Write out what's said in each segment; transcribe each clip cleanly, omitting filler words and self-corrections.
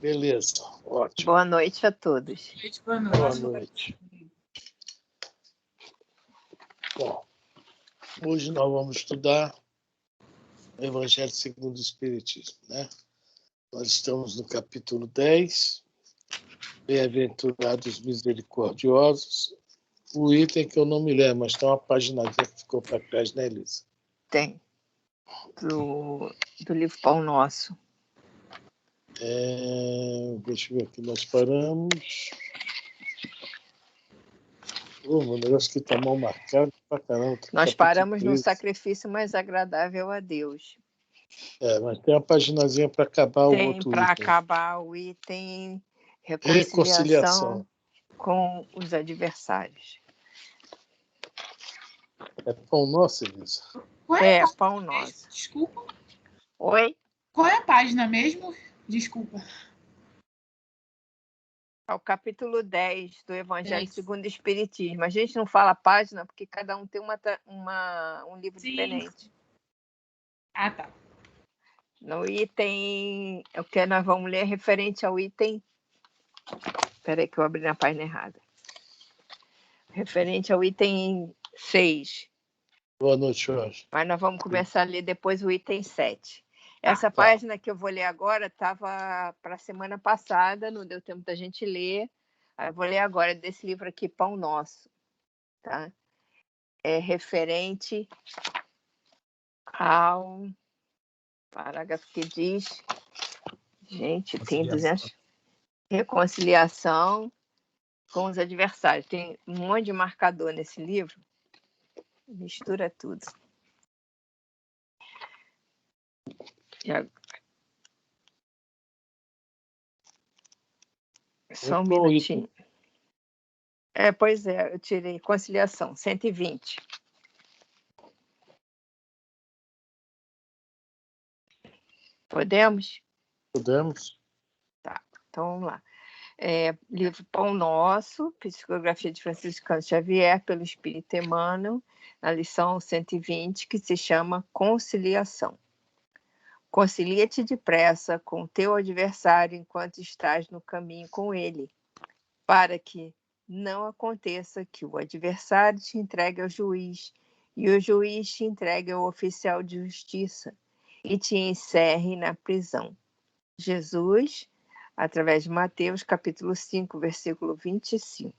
Beleza, ótimo. Boa noite a todos. Boa noite. Boa noite. Bom, hoje nós vamos estudar o Evangelho segundo o Espiritismo, né? Nós estamos no capítulo 10, Bem-aventurados misericordiosos, o item que eu não me lembro, mas tem uma paginadinha que ficou para trás, né, Elisa? Tem. Do livro Pão Nosso. Deixa eu ver aqui, nós paramos. Meu negócio que está mal marcado pra caramba. Nós paramos no sacrifício mais agradável a Deus. Mas tem uma paginazinha para acabar o outro item. Tem para acabar o item Reconciliação com os adversários. É Pão Nosso, Elisa? Pão Nosso. Desculpa. Oi? Qual é a página mesmo? Desculpa. É o capítulo 10 do Evangelho 10. segundo o Espiritismo. A gente não fala página porque cada um tem um livro Sim. diferente. Ah, tá. No item, o que nós vamos ler é referente ao item... Espera aí que eu abri na página errada. Referente ao item 6. Boa noite, Jorge. Mas nós vamos começar a ler depois o item 7. Essa página que eu vou ler agora estava para a semana passada, não deu tempo da gente ler. Eu vou ler agora desse livro aqui, Pão Nosso. Tá? É referente ao parágrafo que diz... Gente, tem 200... Reconciliação com os adversários. Tem um monte de marcador nesse livro. Mistura tudo. Só um minutinho. Pois é, eu tirei conciliação, 120. Podemos? Podemos. Tá, então vamos lá. Livro Pão Nosso, Psicografia de Francisco Cândido Xavier, pelo Espírito Emmanuel, na lição 120, que se chama Conciliação. Concilia-te depressa com teu adversário enquanto estás no caminho com ele, para que não aconteça que o adversário te entregue ao juiz e o juiz te entregue ao oficial de justiça e te encerre na prisão. Jesus, através de Mateus, capítulo 5, versículo 25.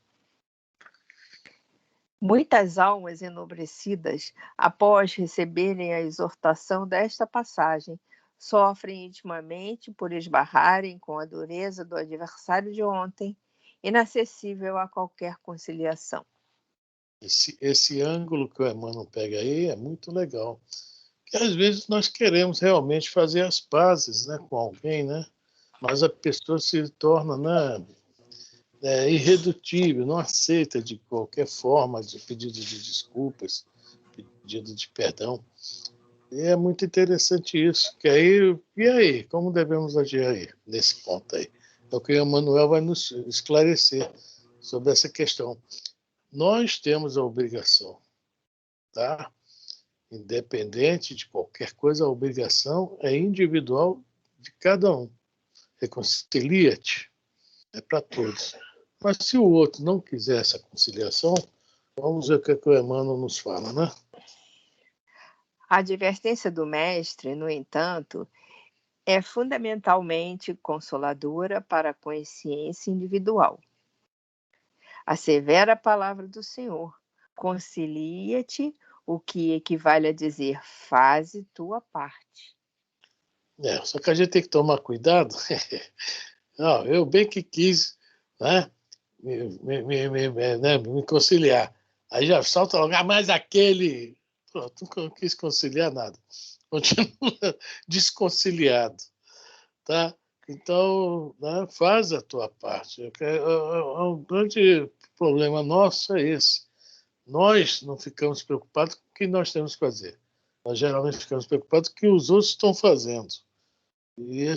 Muitas almas enobrecidas, após receberem a exortação desta passagem, sofrem intimamente por esbarrarem com a dureza do adversário de ontem, inacessível a qualquer conciliação. Esse ângulo que o Emmanuel pega aí é muito legal. Porque às vezes nós queremos realmente fazer as pazes, né, com alguém, né? Mas a pessoa se torna, né, irredutível, não aceita de qualquer forma de pedido de desculpas, pedido de perdão. E é muito interessante isso. E aí, como devemos agir aí, nesse ponto aí? É o que o Emmanuel vai nos esclarecer sobre essa questão. Nós temos a obrigação, tá? Independente de qualquer coisa, a obrigação é individual de cada um. Reconcilia-te, é para todos. Mas se o outro não quiser essa conciliação, vamos ver o que o Emmanuel nos fala, né? A advertência do mestre, no entanto, é fundamentalmente consoladora para a consciência individual. A severa palavra do Senhor, concilia-te, o que equivale a dizer, faze tua parte. Só que a gente tem que tomar cuidado. Não, eu bem que quis, né, me conciliar. Aí já salta logo, mas aquele... Pronto, não quis conciliar nada. Continua desconciliado, tá? Então, né, faz a tua parte. Um grande problema nosso é esse. Nós não ficamos preocupados com o que nós temos que fazer. Nós geralmente ficamos preocupados com o que os outros estão fazendo. E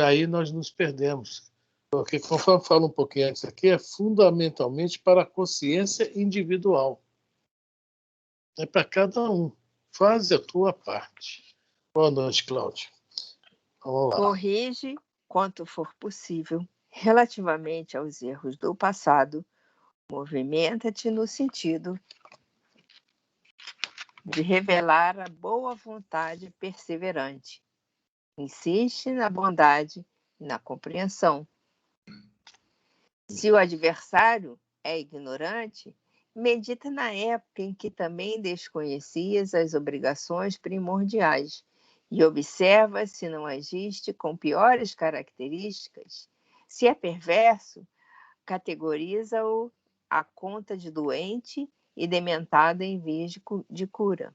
aí nós nos perdemos. Porque, conforme eu falo um pouquinho antes aqui, é fundamentalmente para a consciência individual. É para cada um. Faz a tua parte. Boa noite, Cláudio. Vamos lá. Corrige quanto for possível, relativamente aos erros do passado, movimenta-te no sentido de revelar a boa vontade perseverante. Insiste na bondade e na compreensão. Se o adversário é ignorante, medita na época em que também desconhecias as obrigações primordiais e observa se não agiste com piores características. Se é perverso, categoriza-o à conta de doente e dementado em vez de cura.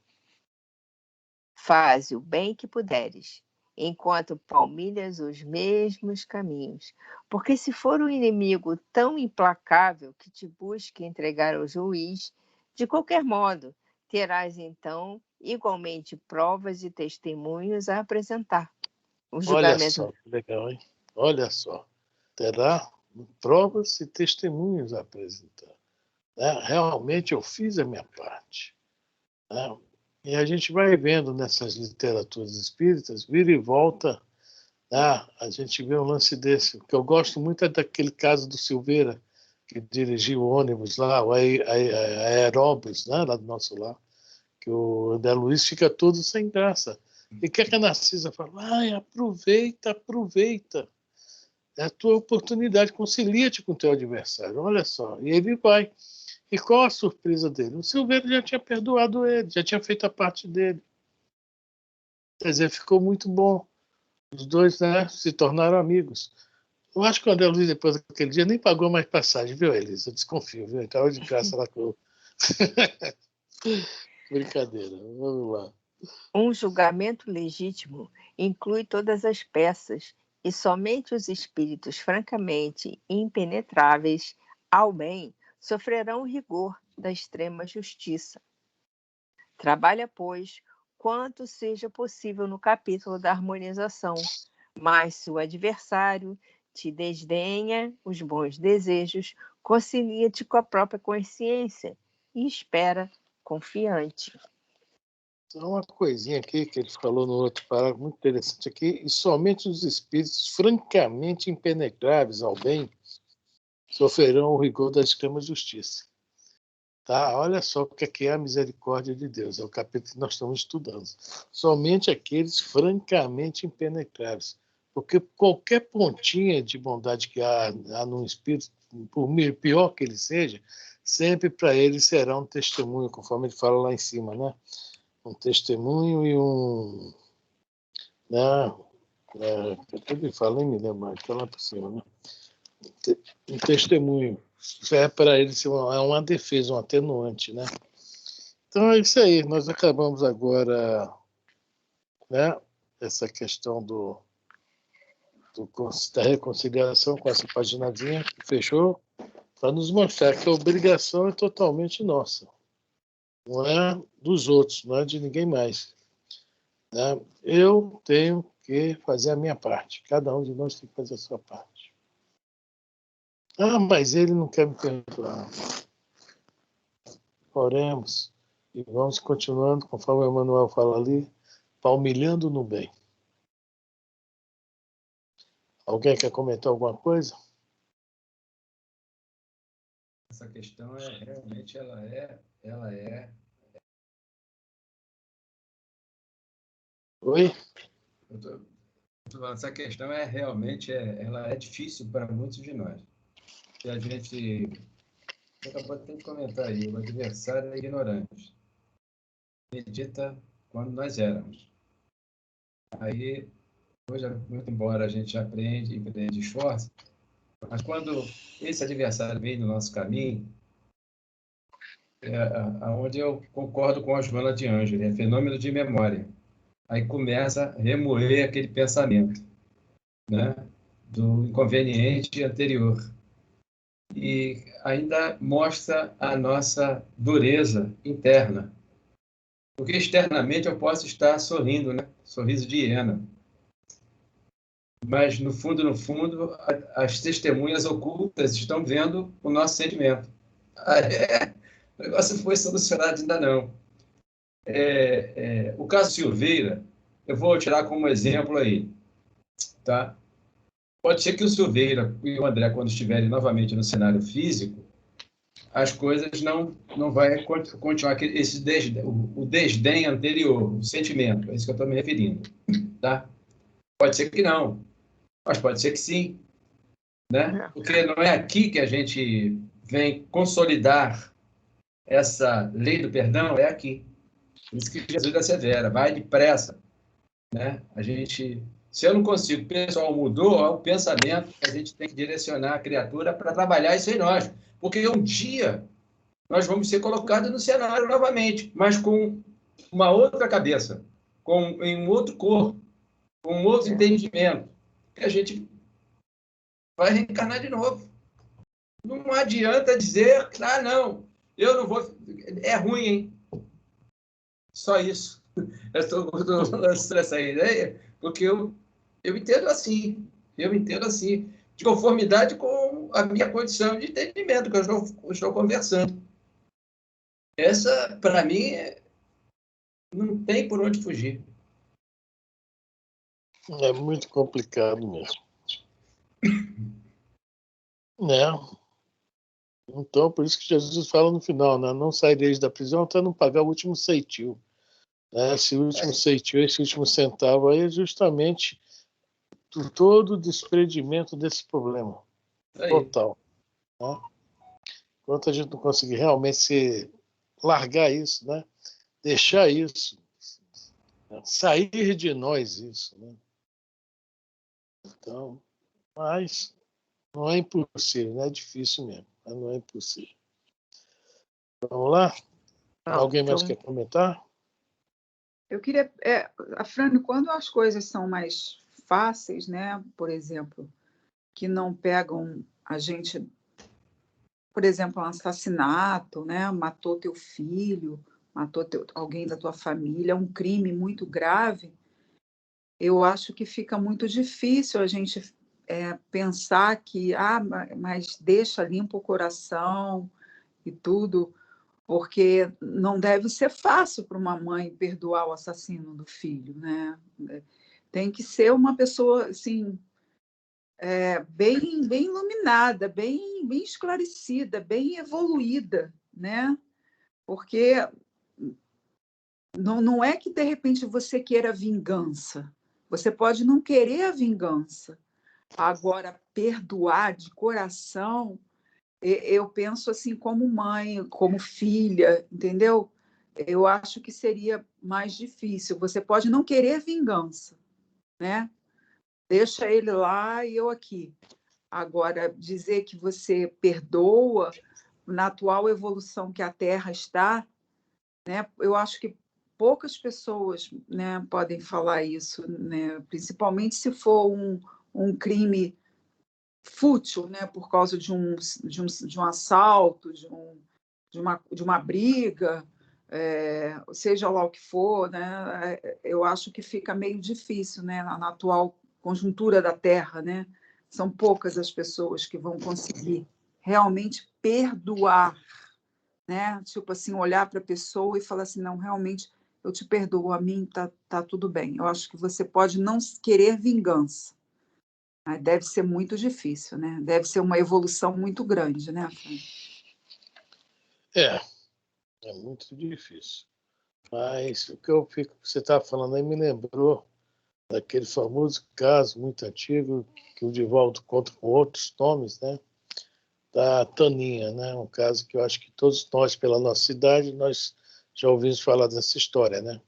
Faze o bem que puderes, enquanto palmilhas os mesmos caminhos, porque se for um inimigo tão implacável que te busque entregar ao juiz, de qualquer modo, terás então igualmente provas e testemunhos a apresentar. O Olha julgamento só, que legal, hein? Olha só. Terá provas e testemunhos a apresentar. Né? Realmente eu fiz a minha parte. Né? E a gente vai vendo nessas literaturas espíritas, vira e volta, né? A gente vê um lance desse. O que eu gosto muito é daquele caso do Silveira, que dirigiu o ônibus lá, o Aeróbus, né? Lá do nosso lado, que o André Luiz fica todo sem graça. E o que a Narcisa fala? Ai, aproveita, aproveita. É a tua oportunidade, concilia-te com o teu adversário. Olha só. E ele vai. E qual a surpresa dele? O Silveira já tinha perdoado ele, já tinha feito a parte dele. Quer dizer, ficou muito bom. Os dois, né, se tornaram amigos. Eu acho que o André Luiz, depois daquele dia, nem pagou mais passagem, viu, Elisa? Eu desconfio, viu? Estava de graça lá com. Brincadeira, vamos lá. Um julgamento legítimo inclui todas as peças e somente os espíritos francamente impenetráveis ao bem sofrerão o rigor da extrema justiça. Trabalha, pois, quanto seja possível no capítulo da harmonização, mas se o adversário te desdenha os bons desejos, concilia-te com a própria consciência e espera confiante. Só uma coisinha aqui que ele falou no outro parágrafo, muito interessante aqui, e somente os espíritos francamente impenetráveis ao bem sofrerão o rigor da extrema justiça. Tá? Olha só o que é a misericórdia de Deus, é o capítulo que nós estamos estudando. Somente aqueles francamente impenetráveis, porque qualquer pontinha de bondade que há num espírito, por pior que ele seja, sempre para ele será um testemunho, conforme ele fala lá em cima, né? Um testemunho e um... Né? Tudo ele fala, nem me lembro mais, está lá por cima, né? Um testemunho. Isso é para ele ser uma defesa, um atenuante, né? Então é isso aí. Nós acabamos agora, né, essa questão da reconciliação com essa paginazinha que fechou, para nos mostrar que a obrigação é totalmente nossa. Não é dos outros, não é de ninguém mais. Né? Eu tenho que fazer a minha parte. Cada um de nós tem que fazer a sua parte. Ah, mas ele não quer me perdoar. Oremos e vamos continuando, conforme o Emmanuel fala ali, palmilhando no bem. Alguém quer comentar alguma coisa? Essa questão realmente ela é. Oi? Essa questão realmente ela é difícil para muitos de nós. E a gente acabou de comentar aí, o adversário é ignorante. Acredita quando nós éramos. Aí, hoje, muito embora a gente aprende, empreende, esforça, mas quando esse adversário vem no nosso caminho, aonde eu concordo com a Joana de Ângelo, é fenômeno de memória. Aí começa a remoer aquele pensamento, né, do inconveniente anterior. E ainda mostra a nossa dureza interna. Porque externamente eu posso estar sorrindo, né? Sorriso de hiena. Mas no fundo, as testemunhas ocultas estão vendo o nosso sentimento. O negócio não foi solucionado ainda não. O caso Silveira, eu vou tirar como exemplo aí, tá? Pode ser que o Silveira e o André, quando estiverem novamente no cenário físico, as coisas não vai continuar o desdém anterior, o sentimento, é isso que eu estou me referindo. Tá? Pode ser que não, mas pode ser que sim. Né? Porque não é aqui que a gente vem consolidar essa lei do perdão, é aqui. Por isso que Jesus assevera, vai depressa. Né? Se eu não consigo, o pessoal mudou, é o pensamento que a gente tem que direcionar a criatura para trabalhar isso em nós. Porque um dia nós vamos ser colocados no cenário novamente, mas com uma outra cabeça, em um outro corpo, com um outro entendimento, que a gente vai reencarnar de novo. Não adianta dizer, não, eu não vou. É ruim, hein? Só isso. Eu estou lançando essa ideia porque eu entendo assim. Eu entendo assim, de conformidade com a minha condição de entendimento que eu estou conversando. Essa, para mim, não tem por onde fugir. É muito complicado mesmo. Né? Então, por isso que Jesus fala no final, né? Não saireis da prisão até não pagar o último ceitil. Né? Esse último ceitil, esse último centavo aí é justamente todo o desprendimento desse problema. Total. Né? Enquanto a gente não conseguir realmente largar isso, né? Deixar isso, né? Sair de nós isso. Né? Então, mas não é impossível, né? É difícil mesmo, mas não é impossível. Vamos lá? Alguém mais quer comentar? Eu queria, Afrânio, quando as coisas são mais fáceis, né? Por exemplo, que não pegam a gente, por exemplo, um assassinato, né? Matou teu filho, matou alguém da tua família, um crime muito grave, eu acho que fica muito difícil a gente pensar que, mas deixa limpo o coração e tudo, porque não deve ser fácil para uma mãe perdoar o assassino do filho, né? Tem que ser uma pessoa assim, bem iluminada, bem esclarecida, bem evoluída, né? Porque não é que de repente você queira vingança. Você pode não querer a vingança. Agora, perdoar de coração, eu penso assim como mãe, como filha, entendeu? Eu acho que seria mais difícil. Você pode não querer vingança, né? Deixa ele lá e eu aqui. Agora, dizer que você perdoa na atual evolução que a Terra está, né? Eu acho que poucas pessoas, né, podem falar isso, né? Principalmente se for um crime fútil, né, por causa de um assalto, de uma briga, seja lá o que for, né, eu acho que fica meio difícil, né, na atual conjuntura da Terra, né? São poucas as pessoas que vão conseguir realmente perdoar, né? Tipo assim, olhar para a pessoa e falar assim, não, realmente eu te perdoo, a mim tá tudo bem. Eu acho que você pode não querer vingança, mas deve ser muito difícil, né? Deve ser uma evolução muito grande, né, Fran? É muito difícil. Mas o que você estava falando aí me lembrou daquele famoso caso muito antigo que o Divaldo conta com outros nomes, né? Da Taninha, né? Um caso que eu acho que todos nós, pela nossa cidade, nós já ouvimos falar dessa história, né?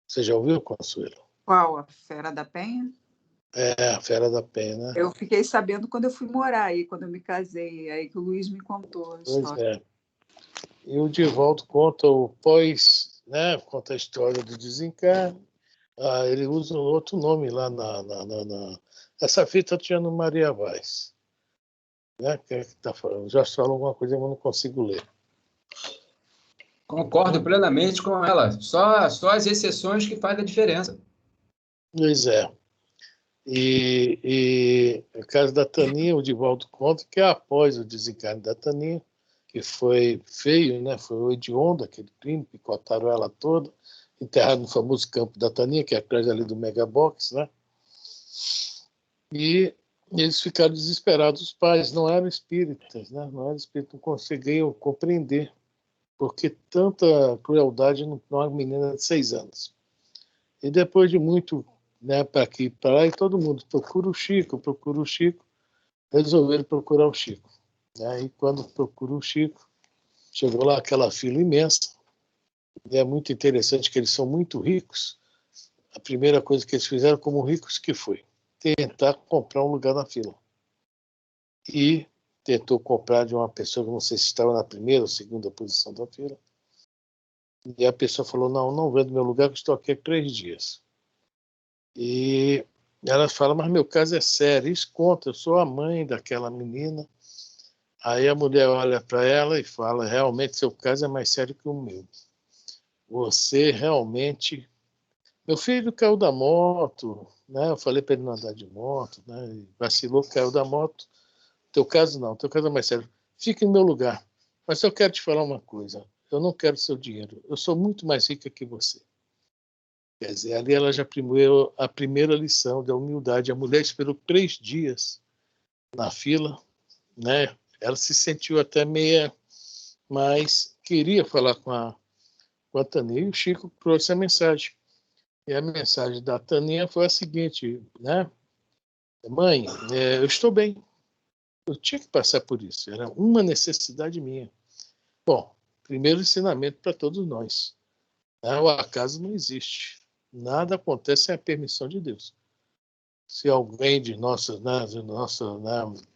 Você já ouviu, Consuelo? Qual? A Fera da Penha? A Fera da Penha, né? Eu fiquei sabendo quando eu fui morar aí, quando eu me casei, aí que o Luiz me contou a história. Pois é. E o Divaldo conta o pós, né? Conta a história do desencarne. Ele usa um outro nome lá Essa fita tinha no Maria Vaz. Né? Que tá falando? Já falou alguma coisa, mas não consigo ler. Concordo plenamente com ela. Só as exceções que fazem a diferença. Pois é. E o caso da Taninha, o Divaldo conta que após o desencarne da Taninha, que foi feio, né? Foi o hediondo, aquele crime, picotaram ela toda, enterrado no famoso campo da Taninha, que é atrás ali do Megabox, né? E E eles ficaram desesperados. Os pais não eram espíritas, né? Não eram espíritas, não conseguiam compreender porque tanta crueldade numa menina de 6 anos. E depois de muito, né, para aqui e para lá, e todo mundo procura o Chico, resolveram procurar o Chico. Né? E quando procurou o Chico, chegou lá aquela fila imensa, e é muito interessante que eles são muito ricos. A primeira coisa que eles fizeram como ricos que foi tentar comprar um lugar na fila. E tentou comprar de uma pessoa que não sei se estava na primeira ou segunda posição da fila. E a pessoa falou, não vendo meu lugar, que estou aqui há 3 dias. E ela fala, mas meu caso é sério, isso conta, eu sou a mãe daquela menina. Aí a mulher olha para ela e fala, realmente seu caso é mais sério que o meu. Você realmente... Meu filho caiu da moto, né? Eu falei para ele não andar de moto, né? Vacilou, caiu da moto. Teu caso não, teu caso é mais sério. Fica em meu lugar. Mas eu quero te falar uma coisa. Eu não quero seu dinheiro. Eu sou muito mais rica que você. Quer dizer, ali ela já aprendeu a primeira lição da humildade. A mulher esperou 3 dias na fila, né? Ela se sentiu até meia, mas queria falar com a Taninha. E o Chico trouxe a mensagem. E a mensagem da Taninha foi a seguinte, né? Mãe, eu estou bem. Eu tinha que passar por isso. Era uma necessidade minha. Bom, primeiro ensinamento para todos nós. Né? O acaso não existe. Nada acontece sem a permissão de Deus. Se alguém de nosso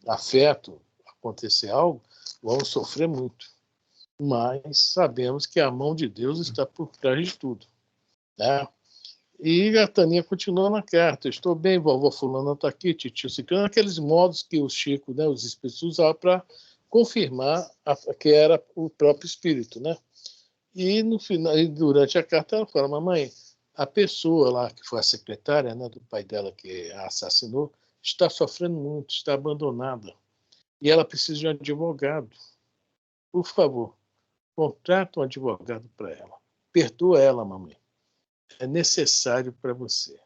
afeto acontecer algo, vamos sofrer muito. Mas sabemos que a mão de Deus está por trás de tudo. Né? E a Taninha continua na carta. Estou bem, vovó fulana está aqui, titio ciclano, aqueles modos que o Chico, né, os espíritos usavam para confirmar que era o próprio espírito, né? E no final, durante a carta, ela fala, mamãe, a pessoa lá que foi a secretária, né, do pai dela que a assassinou, está sofrendo muito, está abandonada. E ela precisa de um advogado. Por favor, contrata um advogado para ela. Perdoa ela, mamãe. É necessário para você.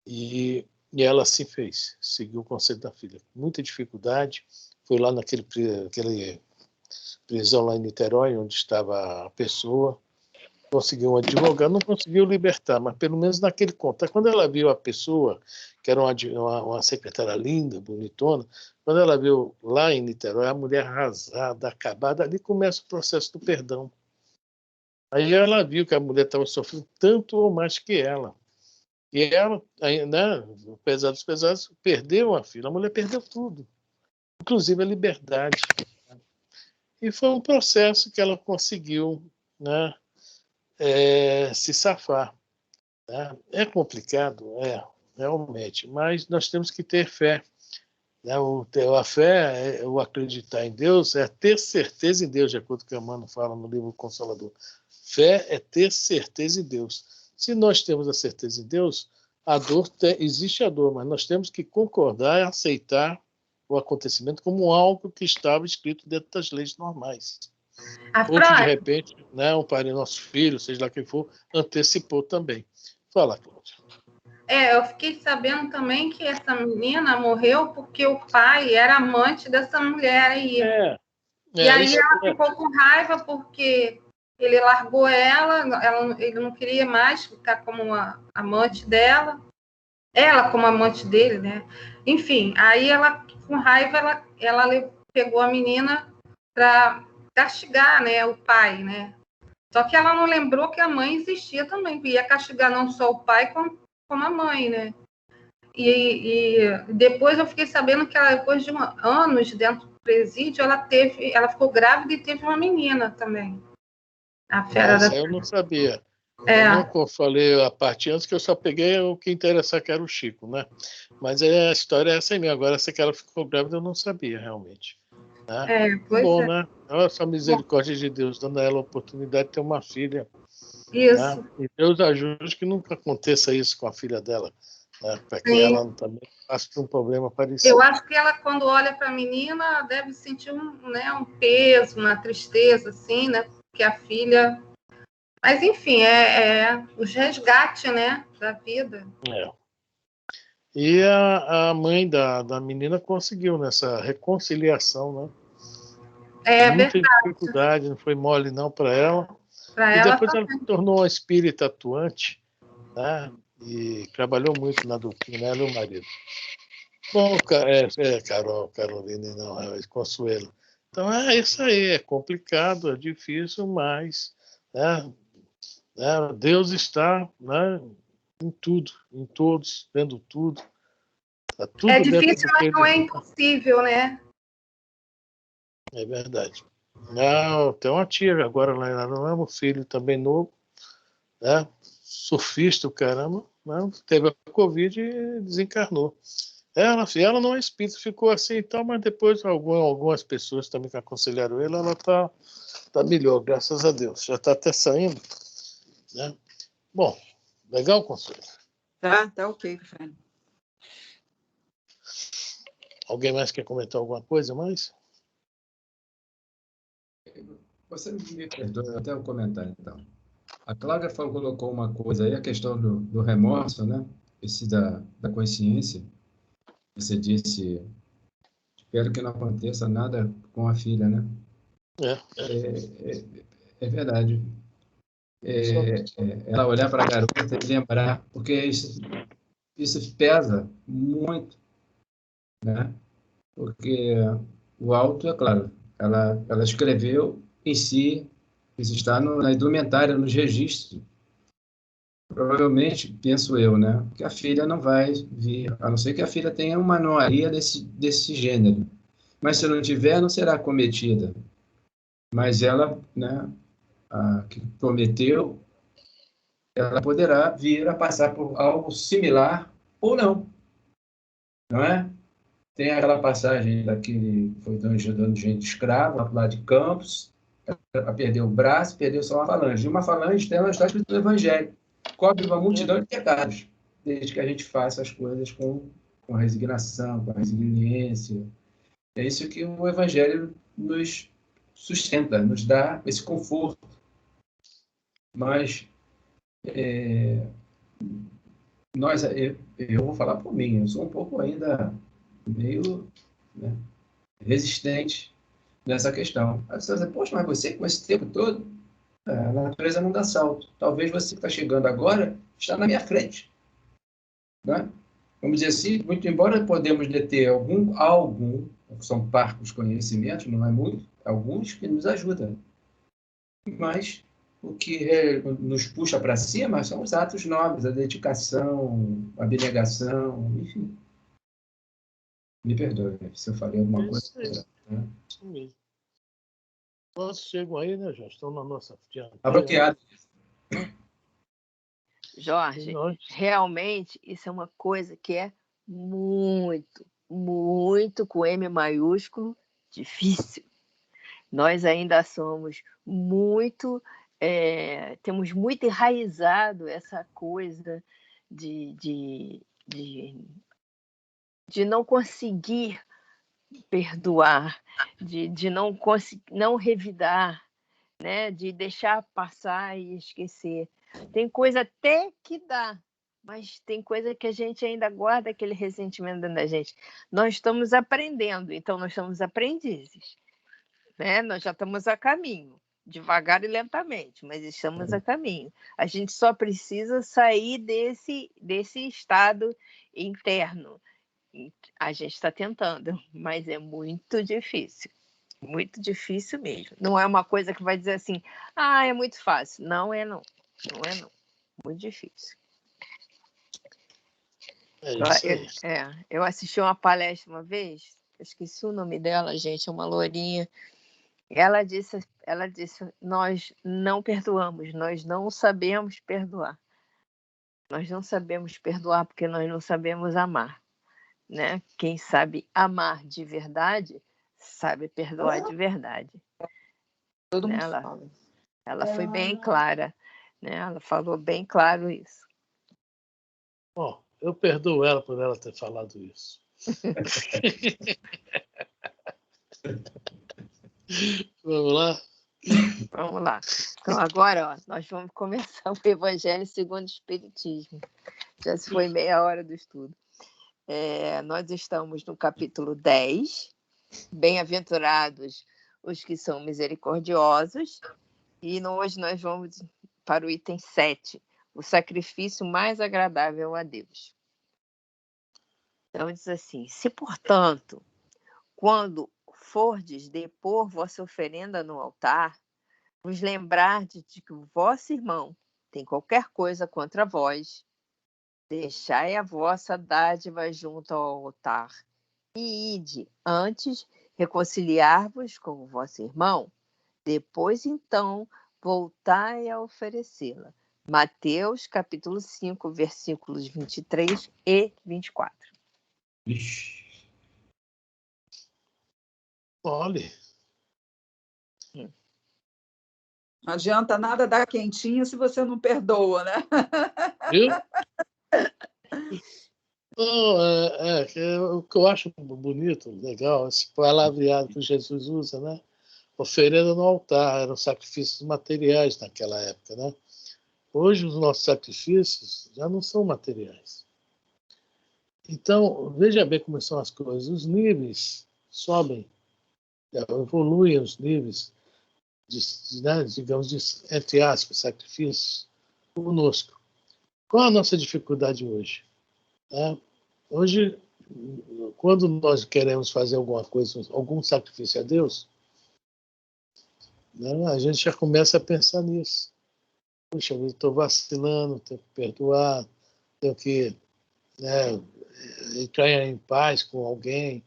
E ela assim fez, seguiu o conselho da filha. Muita dificuldade, foi lá naquele prisão lá em Niterói, onde estava a pessoa, conseguiu um advogado, não conseguiu libertar, mas pelo menos naquele contato. Quando ela viu a pessoa, que era uma secretária linda, bonitona, quando ela viu lá em Niterói, a mulher arrasada, acabada, ali começa o processo do perdão. Aí ela viu que a mulher estava sofrendo tanto ou mais que ela. E ela, né, apesar dos pesados, perdeu a filha. A mulher perdeu tudo, inclusive a liberdade. E foi um processo que ela conseguiu, né, se safar. Né? É complicado, realmente, mas nós temos que ter fé. Né? A fé, o acreditar em Deus, é ter certeza em Deus, de acordo com o que Emmanuel fala no livro Consolador. Fé é ter certeza em Deus. Se nós temos a certeza em Deus, existe a dor, mas nós temos que concordar e aceitar o acontecimento como algo que estava escrito dentro das leis normais. Ou que, de repente, né, um pai do nosso filho, seja lá quem for, antecipou também. Fala, Cláudia. Eu fiquei sabendo também que essa menina morreu porque o pai era amante dessa mulher aí. E aí ela ficou com raiva porque ele largou ele não queria mais ficar como uma amante dela, ela como amante dele, né? Enfim, aí ela, com raiva, ela pegou a menina para castigar, né, o pai, né? Só que ela não lembrou que a mãe existia também, ia castigar não só o pai, como a mãe, né? E depois eu fiquei sabendo que ela, depois de anos dentro do presídio, ela ficou grávida e teve uma menina também. A fera da... eu não sabia. Eu não falei a parte antes, que eu só peguei o que interessava, que era o Chico, né? Mas a história é essa aí mesmo. Agora, se ela ficou grávida, eu não sabia, realmente. Né? Bom, né? Olha só a misericórdia de Deus, dando a ela a oportunidade de ter uma filha. Isso. Né? E Deus ajude que nunca aconteça isso com a filha dela, né? Para que ela também passe por um problema parecido. Eu acho que ela, quando olha para a menina, deve sentir um peso, uma tristeza, assim, né? Porque a filha... Mas, enfim, os resgates, né, da vida. E a mãe da menina conseguiu nessa reconciliação, né? Muita dificuldade, não foi mole não para ela. E depois ela se tornou uma espírita atuante, né? E trabalhou muito na doutrina, ela e o marido. Bom, Caroline, não, Consuelo. Então é isso aí, é complicado, é difícil, mas Deus está, né, em tudo, em todos, vendo tudo. Tá tudo é difícil, mas não é impossível, né? É verdade. Não, tem uma tia agora lá em Ararama, filho também novo, né? Surfista, o caramba, né? Teve a Covid e desencarnou. Ela não é espírita, ficou assim e tal, mas depois algumas pessoas também que aconselharam ela está melhor, graças a Deus. Já está até saindo, né? Bom, legal, Consuelo? Tá ok, Fran. Alguém mais quer comentar alguma coisa mais? Você me perdoa, até um comentário, então. A Cláudia colocou uma coisa aí, a questão do remorso, né? Esse da consciência. Você disse, espero que não aconteça nada com a filha, né? É verdade. Ela olhar para a garota e lembrar, porque isso pesa muito, né? Porque o auto, é claro, ela escreveu em si, isso está na indumentária, nos registros. Provavelmente, penso eu, né, que a filha não vai vir, a não ser que a filha tenha uma anuaria desse gênero. Mas se não tiver, não será cometida. Mas ela, né, a que prometeu, ela poderá vir a passar por algo similar ou não. Não é? Tem aquela passagem daquele foi ajudando gente escrava lá de Campos, ela perdeu o braço, perdeu só uma falange. E uma falange dela está escrito no Evangelho. Cobre uma multidão de pecados, desde que a gente faça as coisas com resignação, com resiliência. É isso que o Evangelho nos sustenta, nos dá esse conforto. Mas eu vou falar por mim, eu sou um pouco ainda meio, né, resistente nessa questão. Aí você vai dizer, poxa, mas você com esse tempo todo, a natureza não dá salto. Talvez você que está chegando agora está na minha frente. Né? Vamos dizer assim, muito embora podemos deter algum são parcos conhecimentos, não é muito, alguns que nos ajudam. Mas o que nos puxa para cima são os atos nobres, a dedicação, a abnegação, enfim. Me perdoe se eu falei alguma coisa. Né? Isso mesmo. Nós chegam aí, né, já estão na nossa dianteira. Está bloqueado. Jorge, realmente isso é uma coisa que é muito, muito com M maiúsculo, difícil. Nós ainda somos muito, temos muito enraizado essa coisa de não conseguir perdoar, de não revidar, né? De deixar passar e esquecer. Tem coisa até que dá, mas tem coisa que a gente ainda guarda aquele ressentimento dentro da gente. Nós estamos aprendendo, então nós somos aprendizes, né? Nós já estamos a caminho, devagar e lentamente, mas estamos a caminho. A gente só precisa sair desse estado interno. A gente está tentando, mas é muito difícil. Muito difícil mesmo. Não é uma coisa que vai dizer assim, é muito fácil. Não é não. Não é não. Muito difícil. Eu assisti uma palestra uma vez, eu esqueci o nome dela, gente, é uma lourinha. Ela disse, nós não perdoamos, nós não sabemos perdoar. Nós não sabemos perdoar porque nós não sabemos amar. Né? Quem sabe amar de verdade, sabe perdoar de verdade. Todo mundo fala. Ela foi bem clara, né? Ela falou bem claro isso. Bom, eu perdoo ela por ela ter falado isso. Vamos lá? Vamos lá. Então, agora, nós vamos começar o Evangelho segundo o Espiritismo. Já se foi meia hora do estudo. Nós estamos no capítulo 10, Bem-aventurados os que são misericordiosos, e hoje nós vamos para o item 7, o sacrifício mais agradável a Deus. Então, diz assim: se, portanto, quando fordes depor vossa oferenda no altar, vos lembrardes de que o vosso irmão tem qualquer coisa contra vós, deixai a vossa dádiva junto ao altar e ide antes reconciliar-vos com o vosso irmão, depois então voltai a oferecê-la. Mateus capítulo 5, versículos 23 e 24. Ixi. Olha, Não adianta nada dar quentinha se você não perdoa, né? viu? Não, o que eu acho bonito, legal, esse palavreado que Jesus usa, né? Oferenda no altar, eram sacrifícios materiais naquela época, né? Hoje os nossos sacrifícios já não são materiais. Então, veja bem como são as coisas. Os níveis sobem, evoluem os níveis, né, digamos, entre aspas, sacrifícios conosco. Qual a nossa dificuldade hoje? Hoje, quando nós queremos fazer alguma coisa, algum sacrifício a Deus, né, a gente já começa a pensar nisso. Puxa, eu estou vacilando, tenho que perdoar, tenho que, né, entrar em paz com alguém,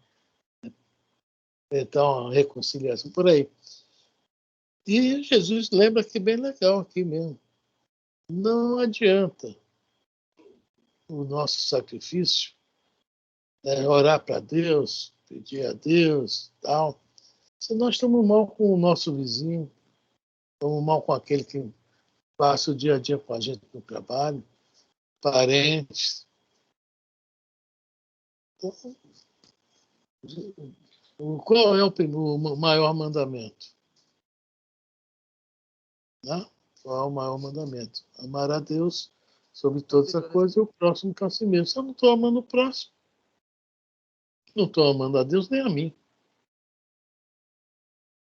então reconciliação, por aí. E Jesus lembra que bem legal aqui mesmo. Não adianta o nosso sacrifício, orar para Deus, pedir a Deus, tal. Se nós estamos mal com o nosso vizinho, estamos mal com aquele que passa o dia a dia com a gente no trabalho, parentes. Então, qual é o maior mandamento? Né? Qual é o maior mandamento? Amar a Deus sobre todas as coisas e o próximo que a si mesmo. Se eu não estou amando o próximo, não estou amando a Deus nem a mim.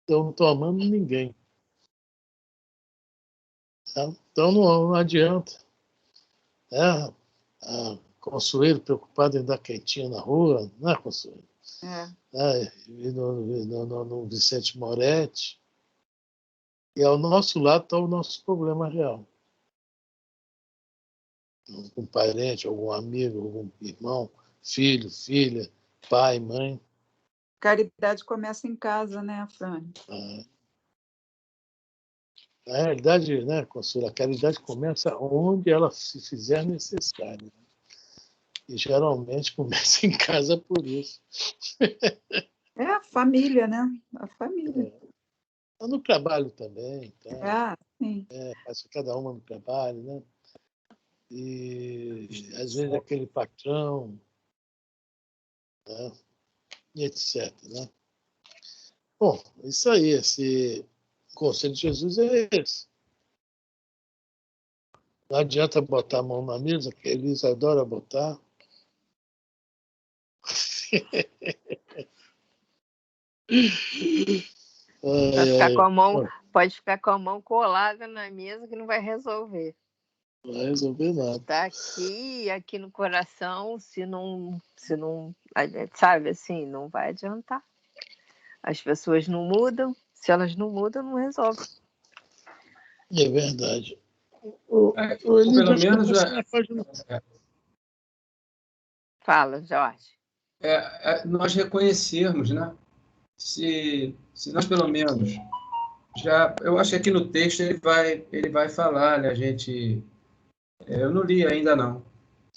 Eu não estou amando ninguém. Tá? Então não adianta. Consuelo preocupado em dar quentinha na rua, não é, Consuelo? E no Vicente Moretti. E ao nosso lado está o nosso problema real. Algum parente, algum amigo, algum irmão, filho, filha, pai, mãe. Caridade começa em casa, né, Frane? Na realidade, né, Consuelo, a caridade começa onde ela se fizer necessária. E geralmente começa em casa por isso. É a família, né? A família. No trabalho também. Tá? Sim. Passa cada uma no trabalho, né? E às vezes aquele patrão, né? E etc. Né? Bom, isso aí, esse conselho de Jesus é esse. Não adianta botar a mão na mesa, que a Elisa adora botar. Pode ficar com a mão colada na mesa que não vai resolver. Não vai resolver nada. Tá aqui no coração, se não, sabe assim, não vai adiantar. As pessoas não mudam, se elas não mudam, não resolve. É verdade. Pelo menos Fala, Jorge. Nós reconhecermos, né? Se nós pelo menos eu acho que aqui no texto ele vai falar, né? Eu não li ainda não,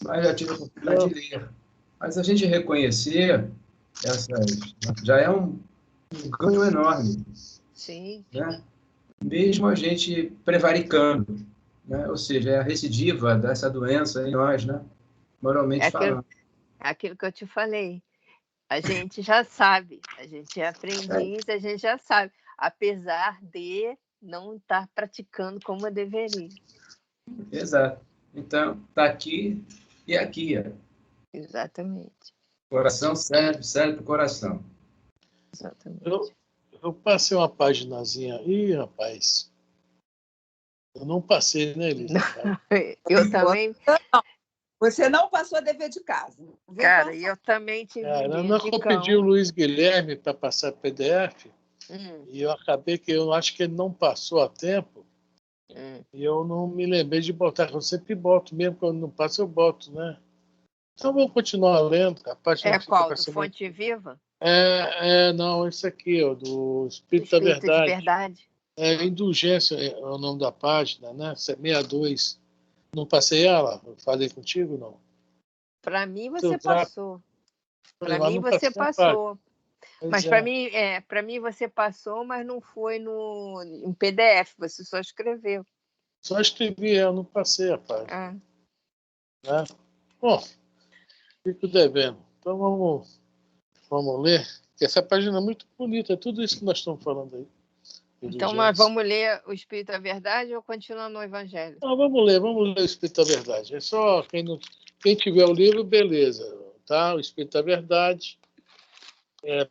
mas já tive a oportunidade de ler. Mas a gente reconhecer já é um ganho enorme. Sim. Né? Mesmo a gente prevaricando, né? Ou seja, é a recidiva dessa doença em nós, né? Moralmente falando. É aquilo que eu te falei. A gente já sabe, a gente é aprendiz, a gente já sabe, apesar de não estar praticando como deveria. Exato. Então, está aqui e aqui. Exatamente. Coração serve para o coração. Exatamente. Eu passei uma paginazinha aí, rapaz. Eu não passei, né, Elisa? Eu também. Você não passou dever de casa. Cara, eu também tive um Não, eu pedi o Luiz Guilherme para passar PDF e eu acabei que eu acho que ele não passou a tempo e eu não me lembrei de botar. Eu sempre boto, mesmo quando não passa, eu boto, né? Então vou continuar lendo. A página É qual? Do Fonte Viva? Não, esse aqui, ó, do Espírito da Espírito Verdade. de Verdade. Indulgência é o nome da página, né? 62. Não passei ela? Eu falei contigo, não? Para mim, você passou. Para mim, não você passou. Mas é. para mim, você passou, mas não foi em PDF, você só escreveu. Só escrevi, eu não passei a página. Né? Bom, fico devendo. Então vamos ler, que essa página é muito bonita, é tudo isso que nós estamos falando aí. Então nós vamos ler o Espírito da Verdade ou continuar no Evangelho? Não, vamos ler o Espírito da Verdade. É só quem tiver o livro, beleza. Tá? O Espírito da Verdade é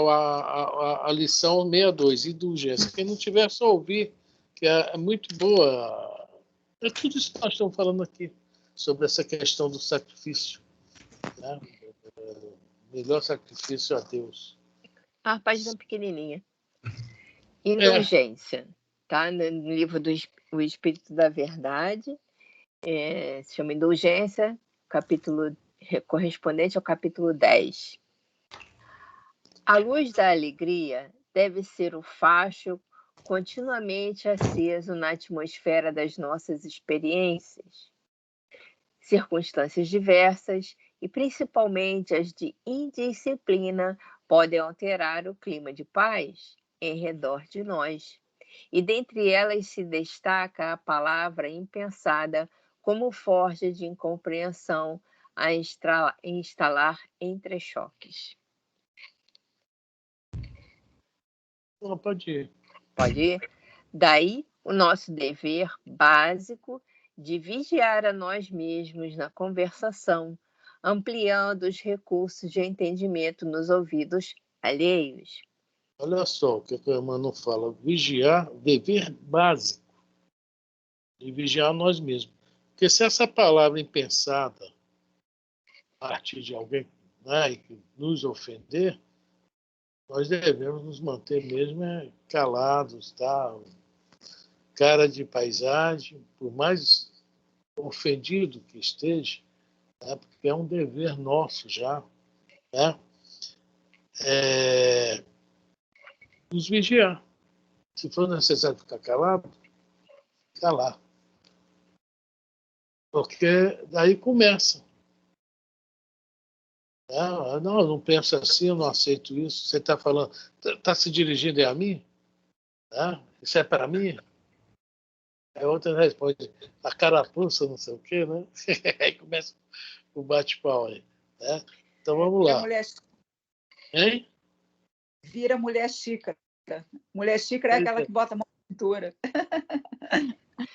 a lição 62, indulgência. Quem não tiver, é só ouvir, que é muito boa. É tudo isso que nós estamos falando aqui, sobre essa questão do sacrifício. Né? Melhor sacrifício a Deus. A página pequenininha. Indulgência. Tá? No livro do O Espírito da Verdade, se chama Indulgência, capítulo correspondente ao capítulo 10. A luz da alegria deve ser o facho continuamente aceso na atmosfera das nossas experiências. Circunstâncias diversas, e principalmente as de indisciplina, podem alterar o clima de paz em redor de nós. E dentre elas se destaca a palavra impensada como forja de incompreensão a instalar entre choques. Pode ir. Pode ir? Daí o nosso dever básico de vigiar a nós mesmos na conversação, ampliando os recursos de entendimento nos ouvidos alheios. Olha só o que a Emmanuel fala. Vigiar, dever básico. De vigiar nós mesmos. Porque se essa palavra impensada a partir de alguém, né, que nos ofender, nós devemos nos manter mesmo calados, tá? Cara de paisagem, por mais ofendido que esteja, né, porque é um dever nosso já, né, nos vigiar. Se for necessário ficar calado, calar. Porque daí começa. Não, eu não penso assim, eu não aceito isso. Você está falando, está se dirigindo a mim? Isso é para mim? Aí outra responde, a carapuça, não sei o quê, né? Aí começa o bate-pau aí. Né? Então vamos lá. Hein? Vira mulher xícara. Mulher xícara é aquela que bota a mão na cintura.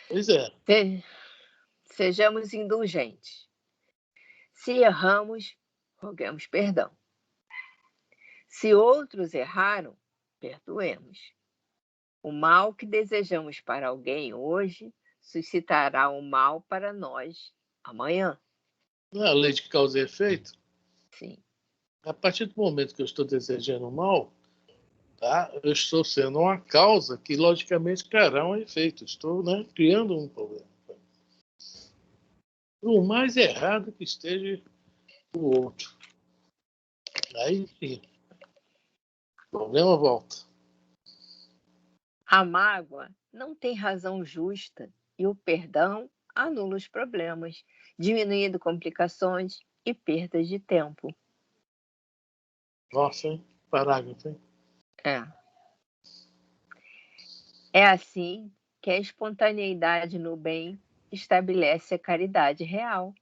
Pois é. Sejamos indulgentes. Se erramos, roguemos perdão. Se outros erraram, perdoemos. O mal que desejamos para alguém hoje suscitará o mal para nós amanhã. Não é a lei de causa e efeito? Sim. A partir do momento que eu estou desejando o mal, tá? Eu estou sendo uma causa que, logicamente, criará um efeito. Estou, né, criando um problema. Por mais errado que esteja o outro. Aí sim, o problema volta. A mágoa não tem razão justa e o perdão anula os problemas, diminuindo complicações e perdas de tempo. Nossa, hein? Parágrafo, hein? É assim que a espontaneidade no bem estabelece a caridade real.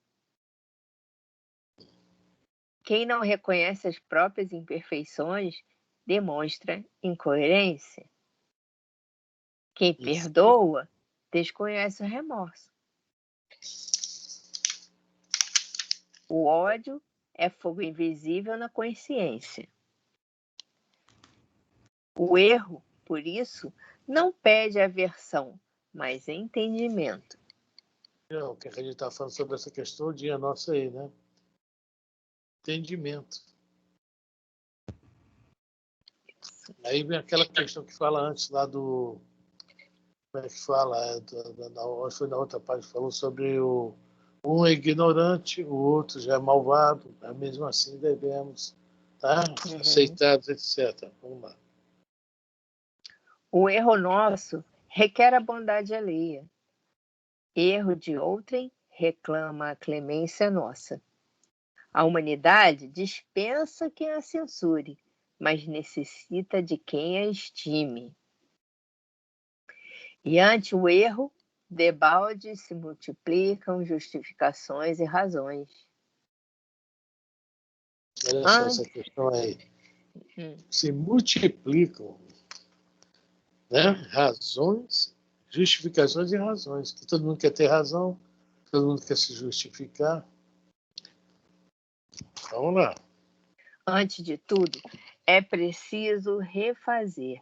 Quem não reconhece as próprias imperfeições demonstra incoerência. Quem perdoa desconhece o remorso. O ódio é fogo invisível na consciência. O erro, por isso, não pede aversão, mas entendimento. O que a gente está falando sobre essa questão, o dia nosso aí, né? Entendimento. Aí vem aquela questão que fala antes lá do... Como é que fala? Foi na outra parte, falou sobre um é ignorante, o outro já é malvado, mas mesmo assim devemos, tá? Aceitados, etc. Vamos lá. O erro nosso requer a bondade alheia. Erro de outrem reclama a clemência nossa. A humanidade dispensa quem a censure, mas necessita de quem a estime. E ante o erro, debalde se multiplicam justificações e razões. Olha só essa questão aí. Se multiplicam, né? Razões, justificações e razões. Que todo mundo quer ter razão, todo mundo quer se justificar. Vamos lá. Antes de tudo, é preciso refazer,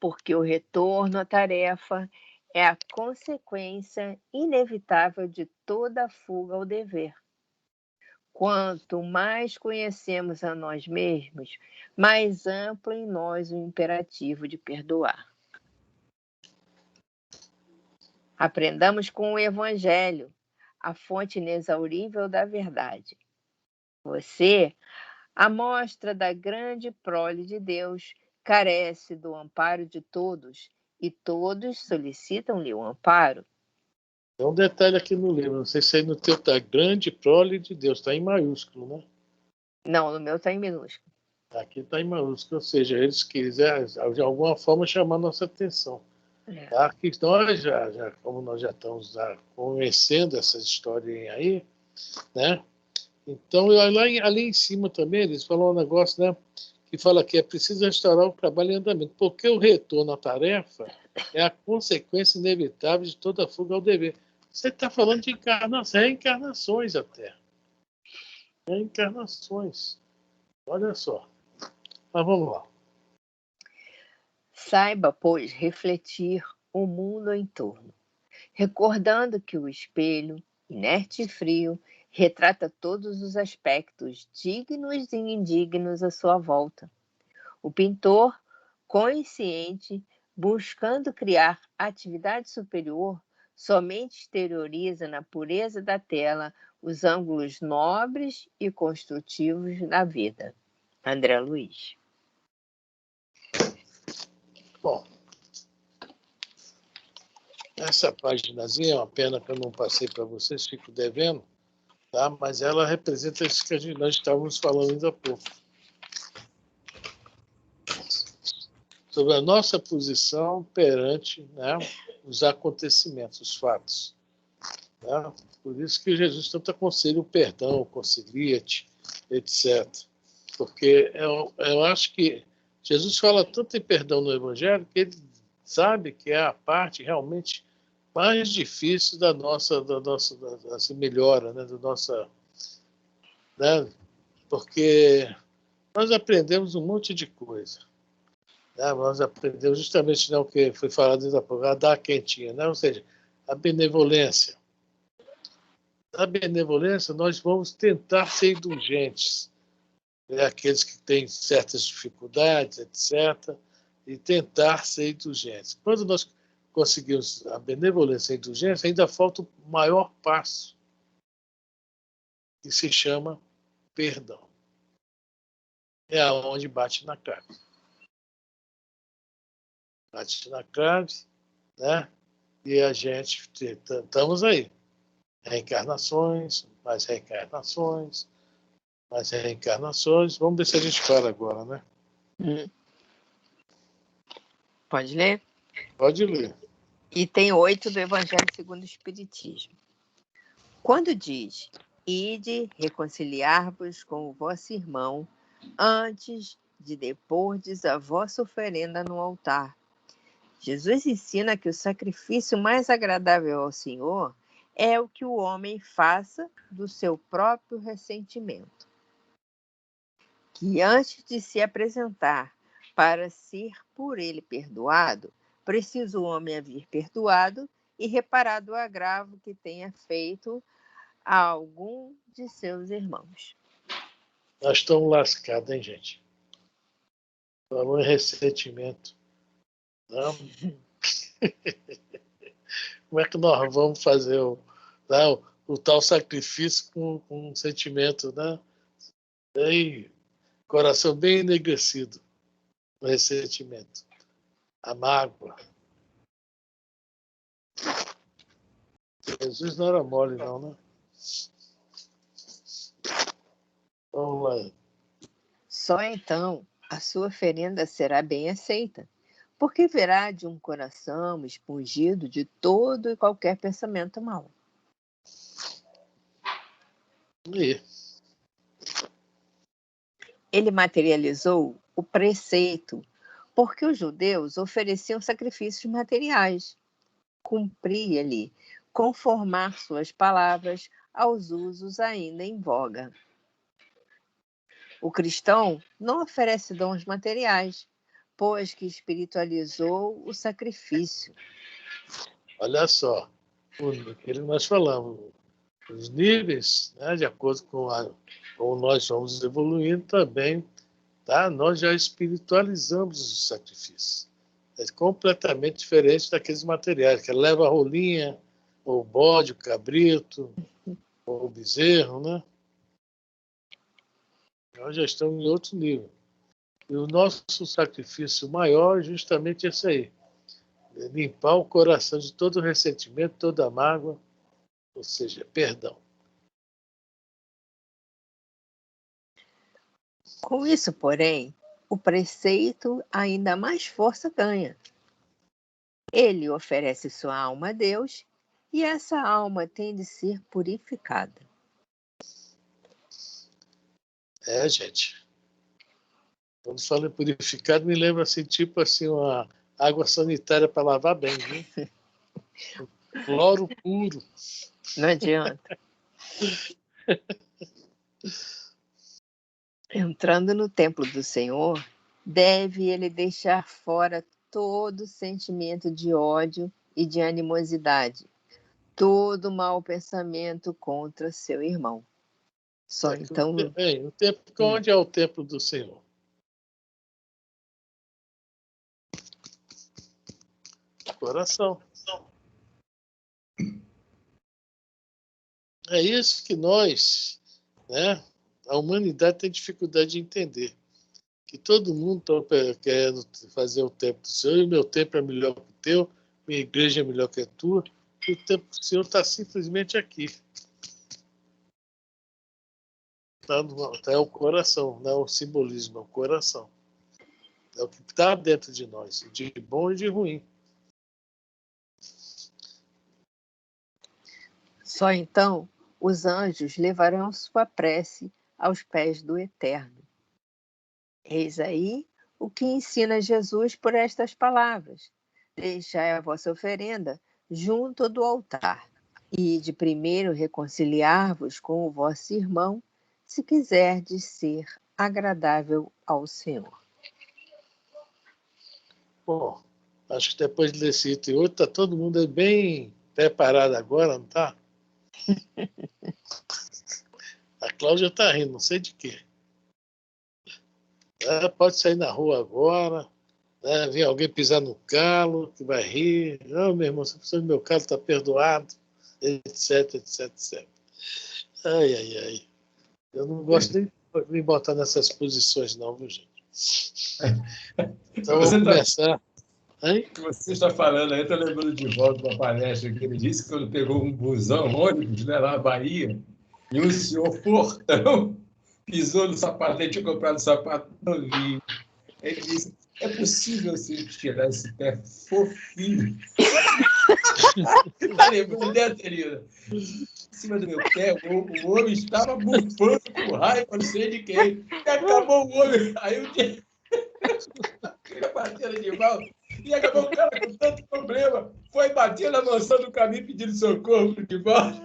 porque o retorno à tarefa é a consequência inevitável de toda fuga ao dever. Quanto mais conhecemos a nós mesmos, mais amplo em nós o imperativo de perdoar. Aprendamos com o Evangelho, a fonte inexaurível da verdade. Você, a mostra da grande prole de Deus, carece do amparo de todos, e todos solicitam-lhe o amparo. Tem um detalhe aqui no livro, não sei se aí no teu está grande prole de Deus, está em maiúsculo, né? Não, no meu está em minúsculo. Aqui está em maiúsculo, ou seja, eles quiserem, de alguma forma, chamar nossa atenção. Tá? Que nós como nós já estamos conhecendo essa história aí, né? Então, ali em cima também, eles falam um negócio, né? Que fala que é preciso restaurar o trabalho em andamento, porque o retorno à tarefa é a consequência inevitável de toda fuga ao dever. Você está falando de reencarnações até. Reencarnações. Olha só. Mas vamos lá. Saiba, pois, refletir o mundo em torno, recordando que o espelho, inerte e frio, retrata todos os aspectos dignos e indignos à sua volta. O pintor, consciente, buscando criar atividade superior, somente exterioriza na pureza da tela os ângulos nobres e construtivos da vida. André Luiz. Bom, essa paginazinha é uma pena que eu não passei para vocês, fico devendo, tá? Mas ela representa isso que nós estávamos falando ainda há pouco. Sobre a nossa posição perante, né, os acontecimentos, os fatos. Né? Por isso que Jesus tanto aconselha o perdão, concilia-te, etc. Porque eu acho que Jesus fala tanto em perdão no Evangelho que ele sabe que é a parte realmente mais difícil da nossa melhora, né? Né? Porque nós aprendemos um monte de coisa. Né? Nós aprendemos justamente, né, o que foi falado ainda há pouco, a dar quentinha, né? Ou seja, a benevolência. Na benevolência, nós vamos tentar ser indulgentes. Aqueles que têm certas dificuldades, etc., e tentar ser indulgentes. Quando nós conseguimos a benevolência e a indulgência, ainda falta o maior passo, que se chama perdão. É aonde bate na carne. Bate na carne, né? E a gente estamos aí. Reencarnações, mais reencarnações, mais reencarnações. Vamos ver se a gente para agora, né? Pode ler? Pode ler. Item 8 do Evangelho segundo o Espiritismo. Quando diz, ide reconciliar-vos com o vosso irmão, antes de depordes a vossa oferenda no altar. Jesus ensina que o sacrifício mais agradável ao Senhor é o que o homem faça do seu próprio ressentimento, que antes de se apresentar para ser por ele perdoado, precisa o homem haver perdoado e reparado o agravo que tenha feito a algum de seus irmãos. Nós estamos lascados, hein, gente? Falou em ressentimento. Não? Como é que nós vamos fazer o tal sacrifício com um sentimento, né? Bem, coração bem enegrecido, o ressentimento, a mágoa. Jesus não era mole, não, né? Vamos lá. Só então a sua oferenda será bem aceita, porque verá de um coração expungido de todo e qualquer pensamento mau. E Ele materializou o preceito, porque os judeus ofereciam sacrifícios materiais. Cumpria-lhe conformar suas palavras aos usos ainda em voga. O cristão não oferece dons materiais, pois que espiritualizou o sacrifício. olha só, o que nós falamos, os níveis, né, de acordo com como nós vamos evoluindo também, tá? Nós já espiritualizamos os sacrifícios. É completamente diferente daqueles materiais, que leva a rolinha, ou o bode, o cabrito, ou o bezerro, né? Nós já estamos em outro nível. E o nosso sacrifício maior é justamente esse aí. É limpar o coração de todo ressentimento, toda mágoa, ou seja, perdão. Com isso, porém, o preceito ainda mais força ganha. Ele oferece sua alma a Deus e essa alma tem de ser purificada. É, gente. Quando falo em purificado, me lembra assim, tipo assim, uma água sanitária para lavar bem, viu? Cloro puro. Não adianta. Entrando no templo do Senhor, deve ele deixar fora todo sentimento de ódio e de animosidade, todo mau pensamento contra seu irmão. Só então. O templo, onde é o templo do Senhor? Coração. É isso que nós, né, a humanidade tem dificuldade de entender. Que todo mundo está querendo fazer o templo do Senhor, e o meu templo é melhor que o teu, minha igreja é melhor que a tua, e o templo do Senhor está simplesmente aqui. É o coração, não é o simbolismo, é o coração. É o que está dentro de nós, de bom e de ruim. Só então os anjos levarão sua prece aos pés do Eterno. Eis aí o que ensina Jesus por estas palavras: deixai a vossa oferenda junto do altar, e de primeiro reconciliar-vos com o vosso irmão, se quiserdes ser agradável ao Senhor. Bom, acho que depois desse item 8, está todo mundo bem preparado agora, não está? A Cláudia está rindo, não sei de quê. Pode sair na rua agora, né? Vem alguém pisar no calo, que vai rir. Não, meu irmão, você precisa do meu calo, está perdoado, etc, etc, etc. Ai, ai, ai. Eu não gosto nem de me botar nessas posições, não, viu, gente? Então, vamos começar. O que você está falando aí, estou lembrando de volta uma palestra que ele disse que quando pegou um busão, um ônibus, né, lá na Bahia, e um senhor fortão pisou no sapato, ele tinha comprado sapato novinho. Ele disse: é possível você tirar esse pé fofinho? Está lembrando dessa, Terina? Em cima do meu pé, o homem estava bufando com raiva, não sei de quem. E acabou o homem. Aí o dia. Aquela parceira de mal. E acabou o cara com tanto problema. Foi bater na mansão do caminho pedindo socorro pro Divaldo.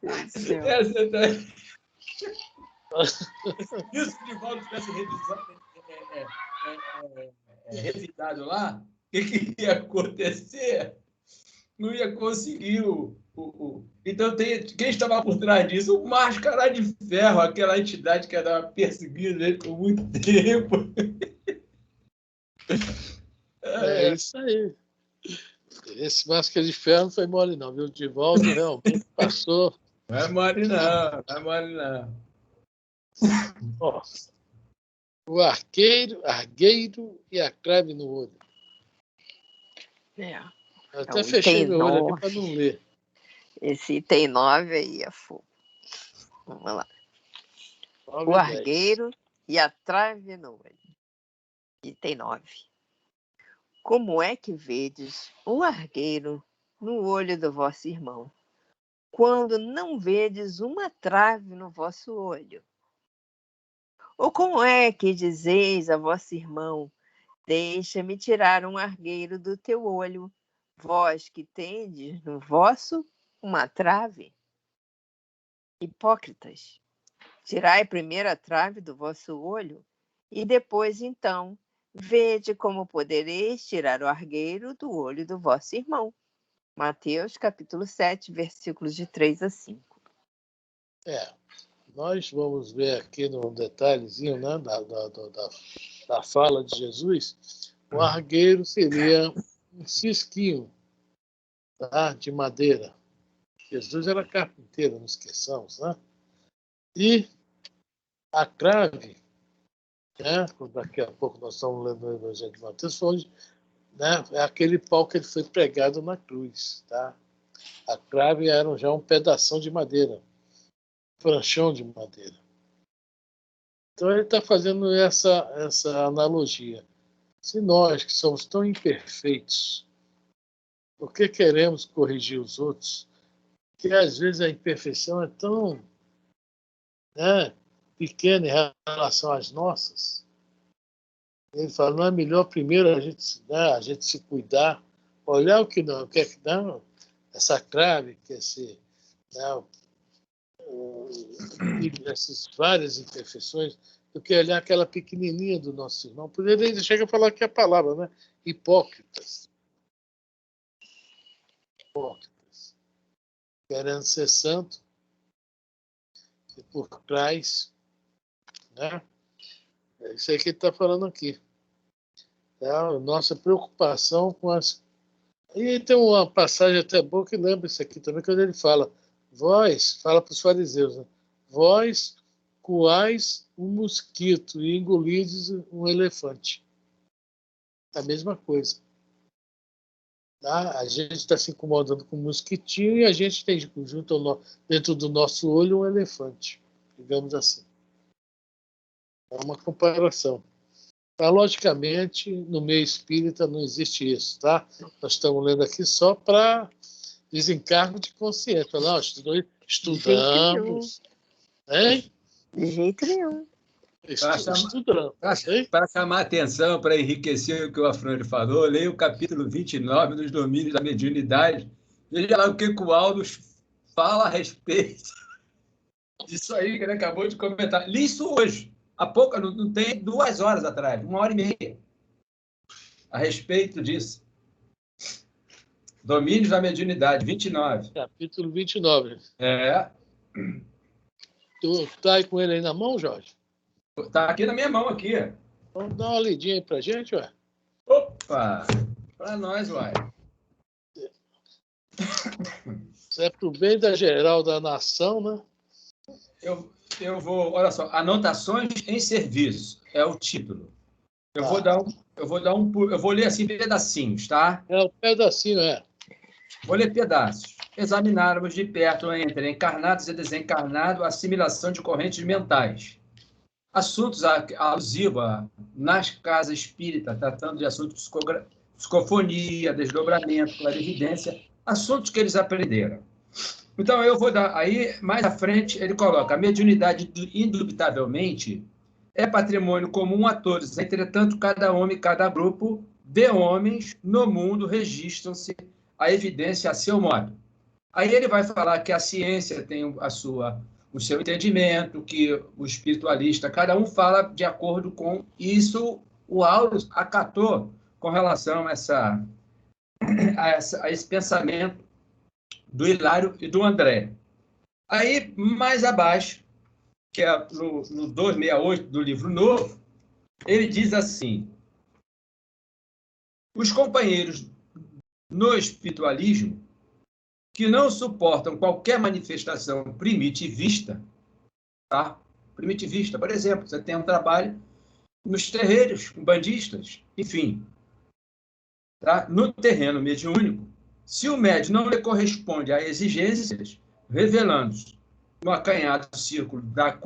Essa daí. Isso se o Divaldo tivesse revisado lá, o que ia acontecer? Não ia conseguir Então, quem estava por trás disso? O Máscara de Ferro, aquela entidade que estava perseguindo ele por muito tempo. É isso aí. Esse Máscara de Ferro não foi mole, não, viu? O Divaldo realmente passou. Não é mole, não. Não é mole, não. Ó, o argueiro e a crave no olho. Eu até fechei meu olho aqui para não ler. Esse item 9 aí é fogo. Vamos lá. O argueiro e a trave no olho. Item 9. Como é que vedes um argueiro no olho do vosso irmão, quando não vedes uma trave no vosso olho? Ou como é que dizeis a vosso irmão, deixa-me tirar um argueiro do teu olho, vós que tendes no vosso uma trave? Hipócritas, tirai primeiro a trave do vosso olho, e depois, então, vede como podereis tirar o argueiro do olho do vosso irmão. Mateus, capítulo 7, versículos de 3 a 5. Nós vamos ver aqui num detalhezinho, né, da fala de Jesus. O argueiro seria um cisquinho, tá, de madeira. Jesus era carpinteiro, não esqueçamos, né? E a crave, né, daqui a pouco nós estamos lendo o Evangelho de Mateus, onde, né, é aquele pau que ele foi pregado na cruz. Tá? A crave era já um pedação de madeira, pranchão de madeira. Então ele está fazendo essa analogia. Se nós, que somos tão imperfeitos, por que queremos corrigir os outros? Que às vezes a imperfeição é tão, né, pequena em relação às nossas. Ele fala, não é melhor primeiro a gente se cuidar, olhar o que não, essa crave, que essas várias imperfeições, do que olhar aquela pequenininha do nosso irmão. Por ele chega a falar aqui a palavra, né? Hipócritas. Hipócritas. Querendo ser santo, e por trás, né? É isso aí que ele está falando aqui. É a nossa preocupação com as... E tem uma passagem até boa que lembra isso aqui também, quando ele fala, fala para os fariseus, né? Vós coais um mosquito e engolides um elefante. É a mesma coisa. Tá? A gente está se incomodando com um mosquitinho e a gente tem dentro do nosso olho um elefante, digamos assim. É uma comparação. Mas, logicamente, no meio espírita não existe isso, tá? Nós estamos lendo aqui só para desencargo de consciência. Não, estudamos. Hein? De jeito nenhum. Estudamos. Para chamar a atenção, para enriquecer o que o Afrânio falou, leia o capítulo 29 dos domínios da mediunidade. Veja lá o que o Aldo fala a respeito disso aí que ele acabou de comentar. Li isso hoje. Há pouco, não tem 2 horas atrás, 1h30, a respeito disso. Domínios da mediunidade, 29. Capítulo 29. É. Tu está aí com ele aí na mão, Jorge? Está aqui na minha mão, aqui. Vamos dar uma lidinha aí pra gente, ué? Opa! Para nós, uai. Isso é pro bem da geral da nação, né? Eu vou, olha só, anotações em serviço é o título. Eu vou ler assim pedacinhos, tá? É um pedacinho, Vou ler pedaços. Examinarmos de perto entre encarnados e desencarnados a assimilação de correntes mentais. Assuntos alusivos nas casas espíritas, tratando de assuntos de psicofonia, desdobramento, clarividência, assuntos que eles aprenderam. Então, eu vou dar... Aí, mais à frente, ele coloca: a mediunidade, indubitavelmente, é patrimônio comum a todos. Entretanto, cada homem, cada grupo, de homens no mundo registram-se a evidência a seu modo. Aí ele vai falar que a ciência tem o seu entendimento, que o espiritualista, cada um fala de acordo com isso. O Aulus acatou com relação a esse pensamento do Hilário e do André. Aí, mais abaixo, que é no 268 do livro novo, ele diz assim: os companheiros no espiritualismo que não suportam qualquer manifestação primitivista, tá? Primitivista, por exemplo, você tem um trabalho nos terreiros, umbandistas, enfim, tá? No terreno mediúnico, se o médium não lhe corresponde a exigências, revelando-se no acanhado círculo da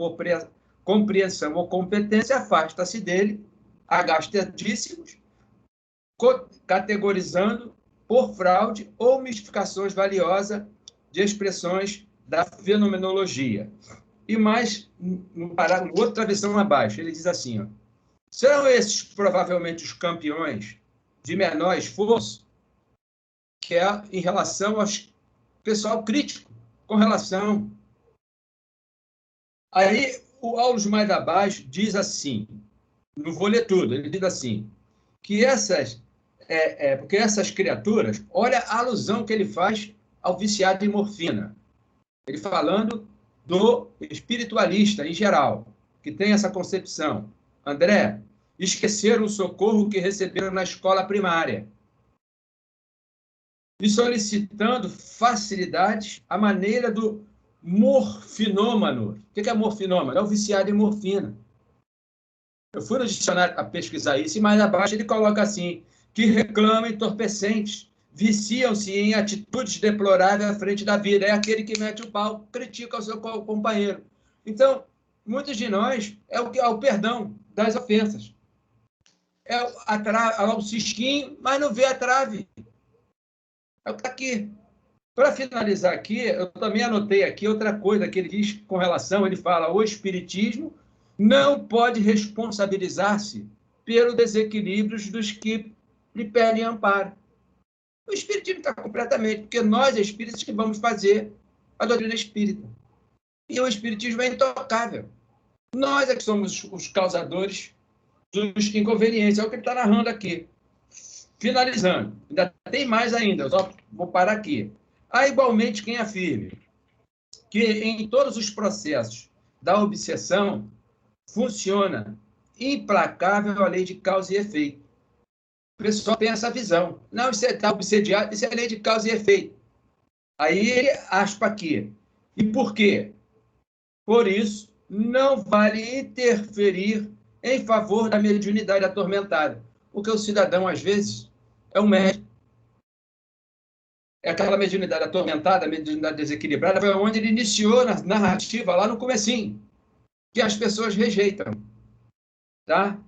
compreensão ou competência, afasta-se dele, agastadíssimos, categorizando por fraude ou mistificações valiosas de expressões da fenomenologia. E mais, no parágrafo, outra versão abaixo, ele diz assim, ó, serão esses provavelmente os campeões de menor esforço, que é em relação ao pessoal crítico, com relação... Aí, o Aulus mais abaixo diz assim, não vou ler tudo, ele diz assim, que porque essas criaturas, olha a alusão que ele faz ao viciado em morfina. Ele falando do espiritualista em geral, que tem essa concepção. André, esqueceram o socorro que receberam na escola primária e solicitando facilidades à maneira do morfinômano. O que é morfinômano? É o viciado em morfina. Eu fui no dicionário a pesquisar isso, e mais abaixo ele coloca assim, que reclamam entorpecentes, viciam-se em atitudes deploráveis à frente da vida. É aquele que mete o pau, critica o seu companheiro. Então, muitos de nós é o perdão das ofensas. É o cisquinho, mas não vê a trave. É o que está aqui. Para finalizar aqui, eu também anotei aqui outra coisa que ele diz com relação, ele fala, o espiritismo não pode responsabilizar-se pelo desequilíbrio dos que lhe pedem amparo. O espiritismo está completamente, porque nós, espíritas, que vamos fazer a doutrina espírita. E o espiritismo é intocável. Nós é que somos os causadores dos inconvenientes. É o que ele está narrando aqui. Finalizando. Ainda tem mais ainda, eu só vou parar aqui. Há igualmente quem afirme que em todos os processos da obsessão funciona implacável a lei de causa e efeito. O pessoal tem essa visão. Não, você está obsediado, isso é lei de causa e efeito. Aí ele aspa aqui. E por quê? Por isso, não vale interferir em favor da mediunidade atormentada. Porque o cidadão, às vezes, é um médico. É aquela mediunidade atormentada, a mediunidade desequilibrada, foi onde ele iniciou na narrativa, lá no comecinho, que as pessoas rejeitam. Tá?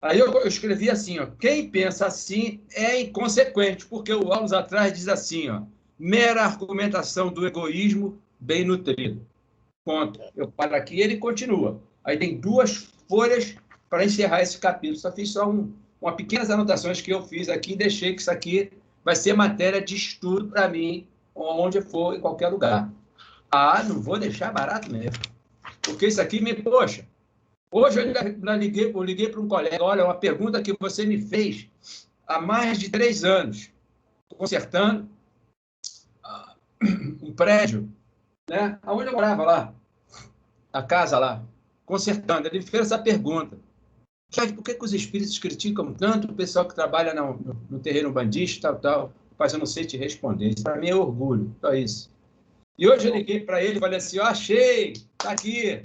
Aí eu escrevi assim, ó, quem pensa assim é inconsequente, porque o Aulus atrás diz assim, ó, mera argumentação do egoísmo bem nutrido. Ponto. Eu paro aqui e ele continua. Aí tem 2 folhas para encerrar esse capítulo. Só fiz uma pequenas anotações que eu fiz aqui e deixei que isso aqui vai ser matéria de estudo para mim, onde for, em qualquer lugar. Ah, não vou deixar barato mesmo. Porque isso aqui poxa, hoje eu liguei para um colega, olha, uma pergunta que você me fez há mais de 3 anos, consertando um prédio, né? Onde eu morava lá, a casa lá, consertando. Ele fez essa pergunta. Por que os espíritos criticam tanto o pessoal que trabalha no terreno bandista, tal? Mas eu não sei te responder. Isso para mim é orgulho, só isso. E hoje eu liguei para ele e falei assim, achei, tá aqui.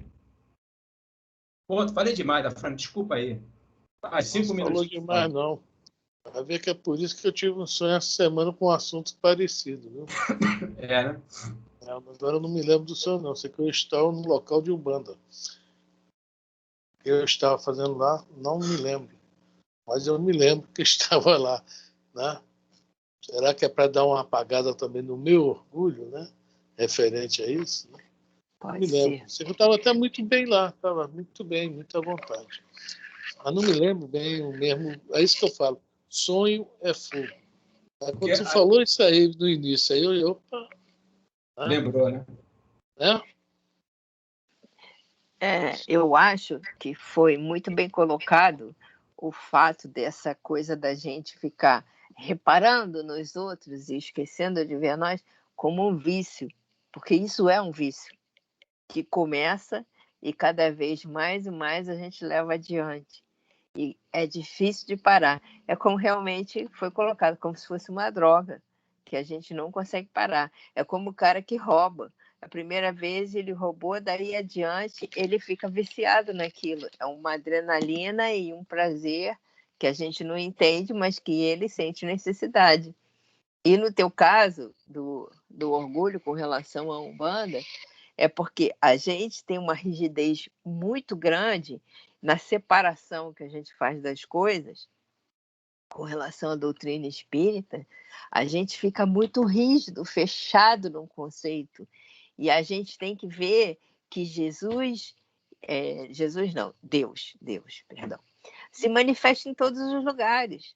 Ponto, falei demais, Fran, desculpa aí. 5 minutos. Não falou demais, não. Vai ver que é por isso que eu tive um sonho essa semana com um assunto parecido, viu? Né? Agora eu não me lembro do sonho, não. Sei que eu estava no local de Umbanda. Eu estava fazendo lá, não me lembro. Mas eu me lembro que estava lá, né? Será que é para dar uma apagada também no meu orgulho, né? Referente a isso? Né? Não me lembro. Eu estava até muito bem lá, estava muito bem, muito à vontade. Mas não me lembro bem o mesmo. É isso que eu falo. sonho é fogo. Aí, quando você falou isso aí no início, aí opa. Lembrou, né? Eu acho que foi muito bem colocado o fato dessa coisa da gente ficar reparando nos outros e esquecendo de ver nós como um vício, porque isso é um vício que começa e cada vez mais e mais a gente leva adiante. E é difícil de parar. É como realmente foi colocado, como se fosse uma droga, que a gente não consegue parar. É como o cara que rouba. A primeira vez ele roubou, daí adiante ele fica viciado naquilo. É uma adrenalina e um prazer que a gente não entende, mas que ele sente necessidade. E no teu caso, do orgulho com relação à Umbanda, é porque a gente tem uma rigidez muito grande na separação que a gente faz das coisas. Com relação à doutrina espírita, a gente fica muito rígido, fechado num conceito. E a gente tem que ver que Deus, perdão, se manifesta em todos os lugares.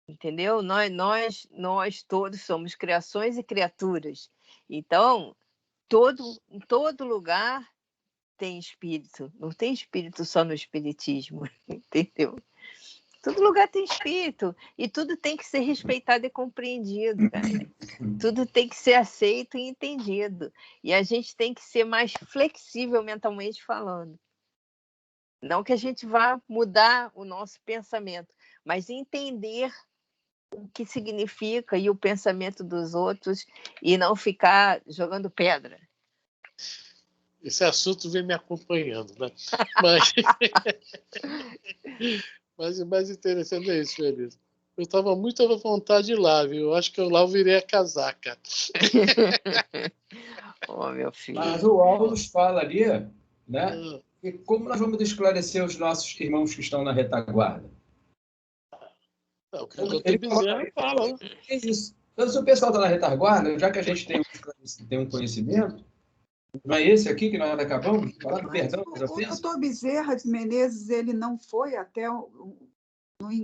Entendeu? Nós todos somos criações e criaturas. Então, em todo lugar tem espírito. Não tem espírito só no espiritismo, entendeu? Todo lugar tem espírito. E tudo tem que ser respeitado e compreendido, cara. Tudo tem que ser aceito e entendido. E a gente tem que ser mais flexível mentalmente falando. Não que a gente vá mudar o nosso pensamento, mas entender o que significa e o pensamento dos outros e não ficar jogando pedra. Esse assunto vem me acompanhando, né? Mas o mais interessante é isso, Elisa. Eu estava muito à vontade de ir lá, viu? Eu acho que lá eu virei a casaca. Oh, meu filho. Mas o Aulus fala ali, né? E como nós vamos esclarecer os nossos irmãos que estão na retaguarda? O doutor Bezerra fala, né? É isso. Então, se o pessoal está na retaguarda, já que a gente tem um conhecimento, não é esse aqui que nós acabamos de falar, do perdão das ofensas? O doutor Bezerra de Menezes, ele não foi até...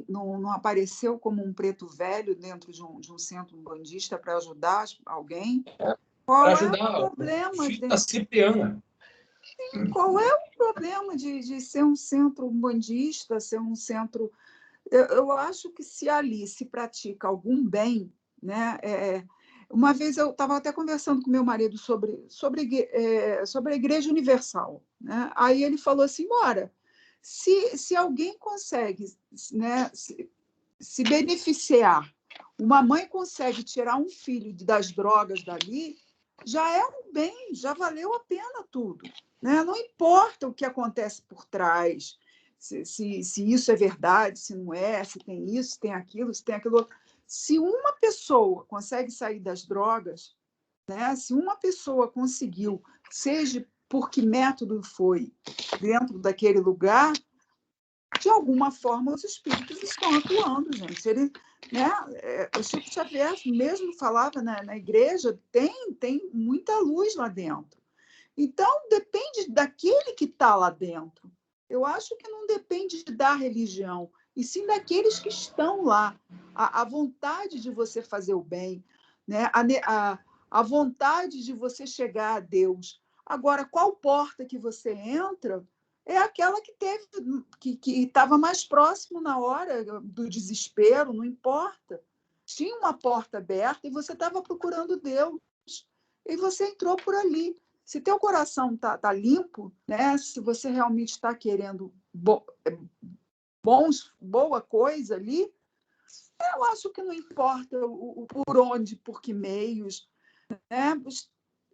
Não apareceu como um preto velho dentro de um centro umbandista para ajudar alguém? Qual é o problema? Da Cipriana. Qual é o problema de ser um centro umbandista, ser um centro... Eu acho que se ali se pratica algum bem, né? Uma vez eu estava até conversando com meu marido sobre a Igreja Universal, né? Aí ele falou assim, ora, se alguém consegue, né, se beneficiar, uma mãe consegue tirar um filho das drogas dali, já é um bem, já valeu a pena tudo, né? Não importa o que acontece por trás, se isso é verdade, se não é, se tem isso, se tem aquilo, se tem aquilo outro. Se uma pessoa consegue sair das drogas, né? Se uma pessoa conseguiu, seja por que método foi, dentro daquele lugar, de alguma forma os espíritos estão atuando, gente. Ele, né? O Chico Xavier mesmo falava na igreja, tem muita luz lá dentro. Então, depende daquele que está lá dentro. Eu acho que não depende da religião, e sim daqueles que estão lá. A vontade de você fazer o bem, né? A vontade de você chegar a Deus. Agora, qual porta que você entra é aquela que estava mais próximo na hora do desespero, não importa. Tinha uma porta aberta e você estava procurando Deus. E você entrou por ali. Se teu coração tá limpo, né? Se você realmente está querendo boa coisa ali, eu acho que não importa por onde, por que meios, né?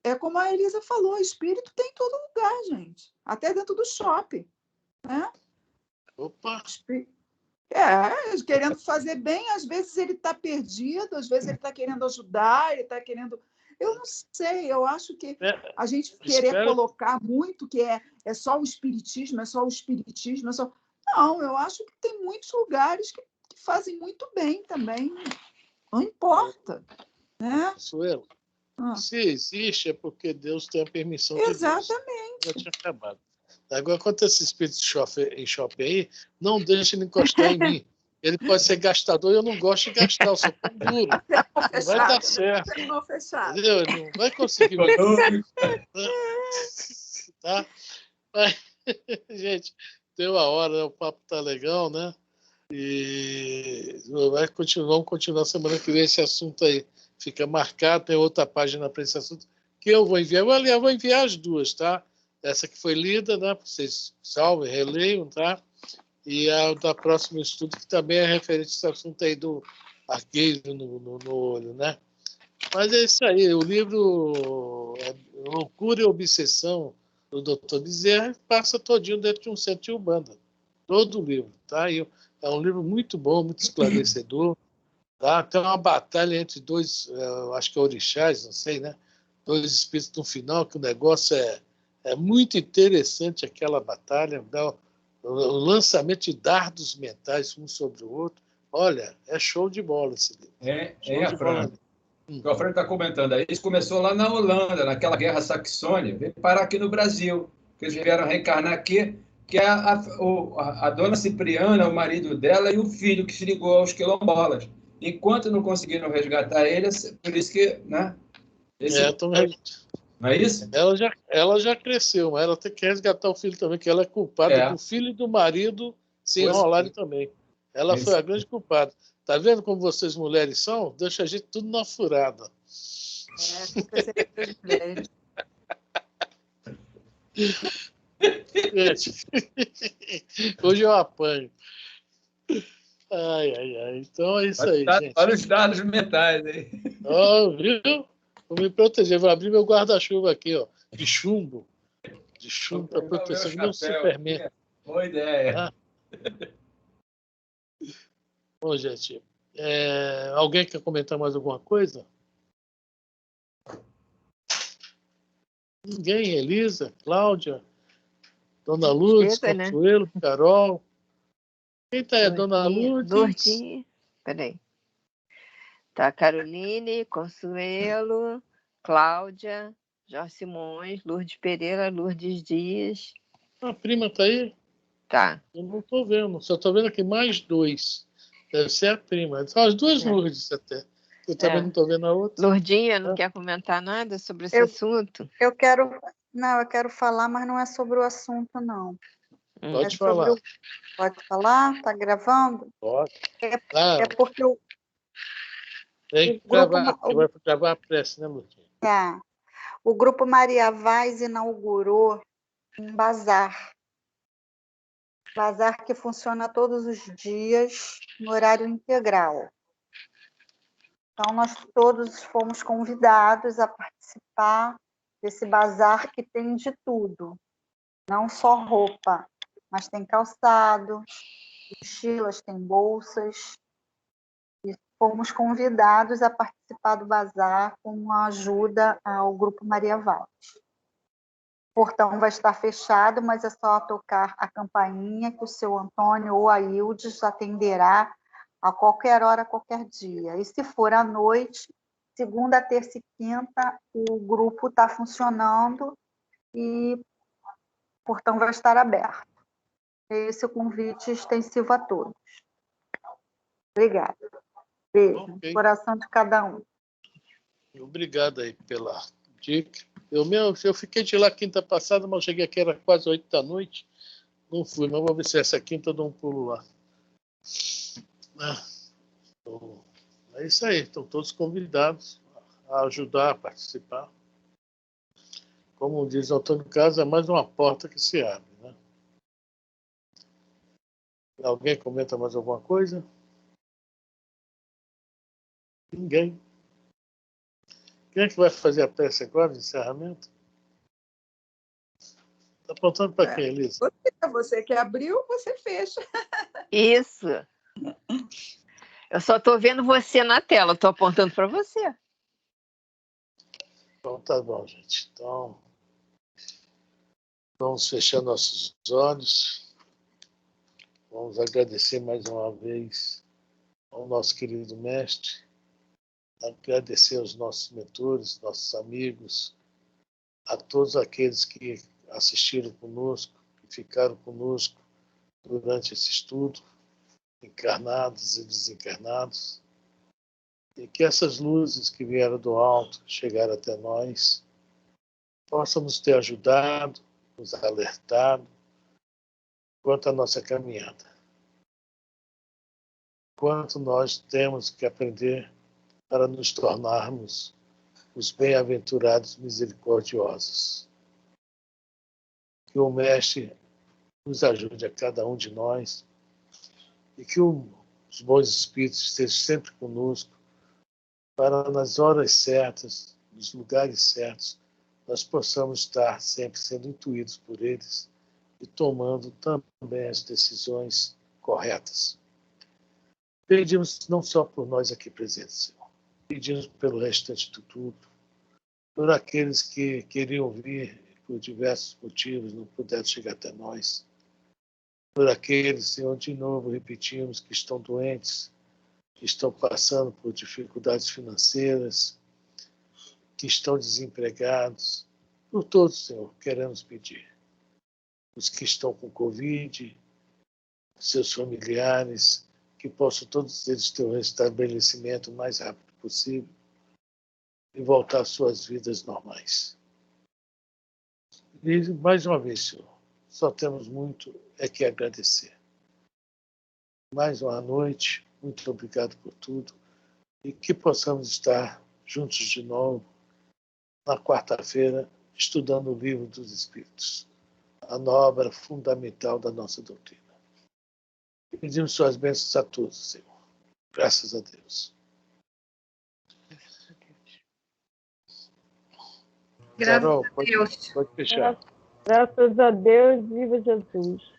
É como a Elisa falou, espírito tem em todo lugar, gente. Até dentro do shopping, né? Opa! Querendo fazer bem, às vezes ele está perdido, às vezes ele está querendo ajudar, ele está querendo... Eu não sei, eu acho que a gente querer colocar muito que é só o espiritismo, é só o espiritismo, é só... Não, eu acho que tem muitos lugares que fazem muito bem também. Não importa, né? Suelo, se existe é porque Deus tem a permissão de Deus. Exatamente. Já tinha acabado. Agora, quanto a esse espírito em shopping aí, não deixe ele encostar em mim. ele pode ser gastador e eu não gosto de gastar, eu sou tão duro. Não vai dar certo. Entendeu? Não vai conseguir. Tá? Mas, gente, deu a hora, o papo tá legal, né? E vamos continuar semana que vem esse assunto aí. Fica marcado, tem outra página para esse assunto que eu vou enviar. Eu vou enviar as duas, tá? Essa que foi lida, né? Para vocês salvem, releiam, tá? E a da próximo estudo, que também é referente a esse assunto aí do arqueiro no olho, né? Mas é isso aí, o livro Loucura e Obsessão do Dr. Bezerra passa todinho dentro de um centro de Umbanda. Todo o livro, tá? E é um livro muito bom, muito esclarecedor. Tá? Tem uma batalha entre dois, acho que é orixás, não sei, né? Dois espíritos no final, que o negócio é muito interessante, aquela batalha, o lançamento de dardos mentais um sobre o outro. Olha, é show de bola esse livro. A Fran. O Fran está comentando aí, isso começou lá na Holanda, naquela guerra saxônia, veio parar aqui no Brasil, que eles vieram reencarnar aqui, que é a dona Cipriana, o marido dela, e o filho que se ligou aos quilombolas. Enquanto não conseguiram resgatar eles, por isso que, né? Não é isso? Ela já cresceu, mas ela tem que resgatar o filho também, que ela é culpada do filho e do marido se enrolarem também. Ela foi a grande culpada. Tá vendo como vocês mulheres são? Deixa a gente tudo na furada. Gente, hoje eu apanho. Ai. Então é isso aí, gente. Olha os dados mentais aí. Viu? Vou me proteger. Vou abrir meu guarda-chuva aqui, ó, de chumbo. De chumbo para proteção, que nem um Superman. Boa ideia. Ah. Bom, gente, alguém quer comentar mais alguma coisa? Ninguém? Elisa, Cláudia, Dona Lourdes, Consuelo, né? Carol. Quem está aí? Dona Lourdes? Lourdinha. Peraí. Tá Caroline, Consuelo, Cláudia, Jorge Simões, Lourdes Pereira, Lourdes Dias. A prima está aí? Tá. Eu não estou vendo, só estou vendo aqui mais dois. Deve ser a prima. São as duas Lourdes até. Eu também não estou vendo a outra. Lourdinha, não quer comentar nada sobre esse assunto? Eu quero falar, mas não é sobre o assunto, não. Pode falar. Pode falar? Está gravando? Pode. É porque eu... Tem que gravar, porque vai gravar a prece, né, Lourdinha? O Grupo Maria Vaz inaugurou um bazar. Bazar que funciona todos os dias, no horário integral. Então, nós todos fomos convidados a participar desse bazar que tem de tudo. Não só roupa, mas tem calçado, mochilas, tem bolsas. E fomos convidados a participar do bazar com a ajuda ao Grupo Maria Vaz. O portão vai estar fechado, mas é só tocar a campainha que o seu Antônio ou a Ildes atenderá a qualquer hora, qualquer dia. E se for à noite, segunda, terça e quinta, o grupo está funcionando e o portão vai estar aberto. Esse é o convite extensivo a todos. Obrigada. Beijo no coração de cada um. Obrigado aí pela dica. Eu fiquei de lá quinta passada, mas eu cheguei aqui, era quase 8 da noite. Não fui, mas vou ver se essa quinta eu dou um pulo lá. É isso aí, estão todos convidados a ajudar, a participar. Como diz o Antônio Carlos, é mais uma porta que se abre, né? Alguém comenta mais alguma coisa? Ninguém. Quem é que vai fazer a peça agora de encerramento? Está apontando para quem, Elisa? Você que abriu, você fecha. Isso. Eu só estou vendo você na tela, estou apontando para você. Então tá bom, gente. Então, vamos fechar nossos olhos. Vamos agradecer mais uma vez ao nosso querido mestre, agradecer aos nossos mentores, nossos amigos, a todos aqueles que assistiram conosco, que ficaram conosco durante esse estudo. encarnados e desencarnados, e que essas luzes que vieram do alto, chegaram até nós, possam nos ter ajudado, nos alertado quanto à nossa caminhada. Quanto nós temos que aprender para nos tornarmos os bem-aventurados misericordiosos. Que o Mestre nos ajude a cada um de nós e que os bons espíritos estejam sempre conosco para, nas horas certas, nos lugares certos, nós possamos estar sempre sendo intuídos por eles e tomando também as decisões corretas. Pedimos não só por nós aqui presentes, Senhor, pedimos pelo restante do grupo, por aqueles que queriam vir por diversos motivos, não puderam chegar até nós, por aqueles, Senhor, de novo repetimos, que estão doentes, que estão passando por dificuldades financeiras, que estão desempregados, por todos, Senhor, queremos pedir. Os que estão com Covid, seus familiares, que possam todos eles ter um restabelecimento o mais rápido possível e voltar às suas vidas normais. E, mais uma vez, Senhor, só temos muito que agradecer. Mais uma noite, muito obrigado por tudo, e que possamos estar juntos de novo na quarta-feira, estudando o Livro dos Espíritos, a obra fundamental da nossa doutrina. Pedimos suas bênçãos a todos, Senhor. Graças a Deus. Graças Carol, a Deus. pode fechar. Graças a Deus, viva Jesus.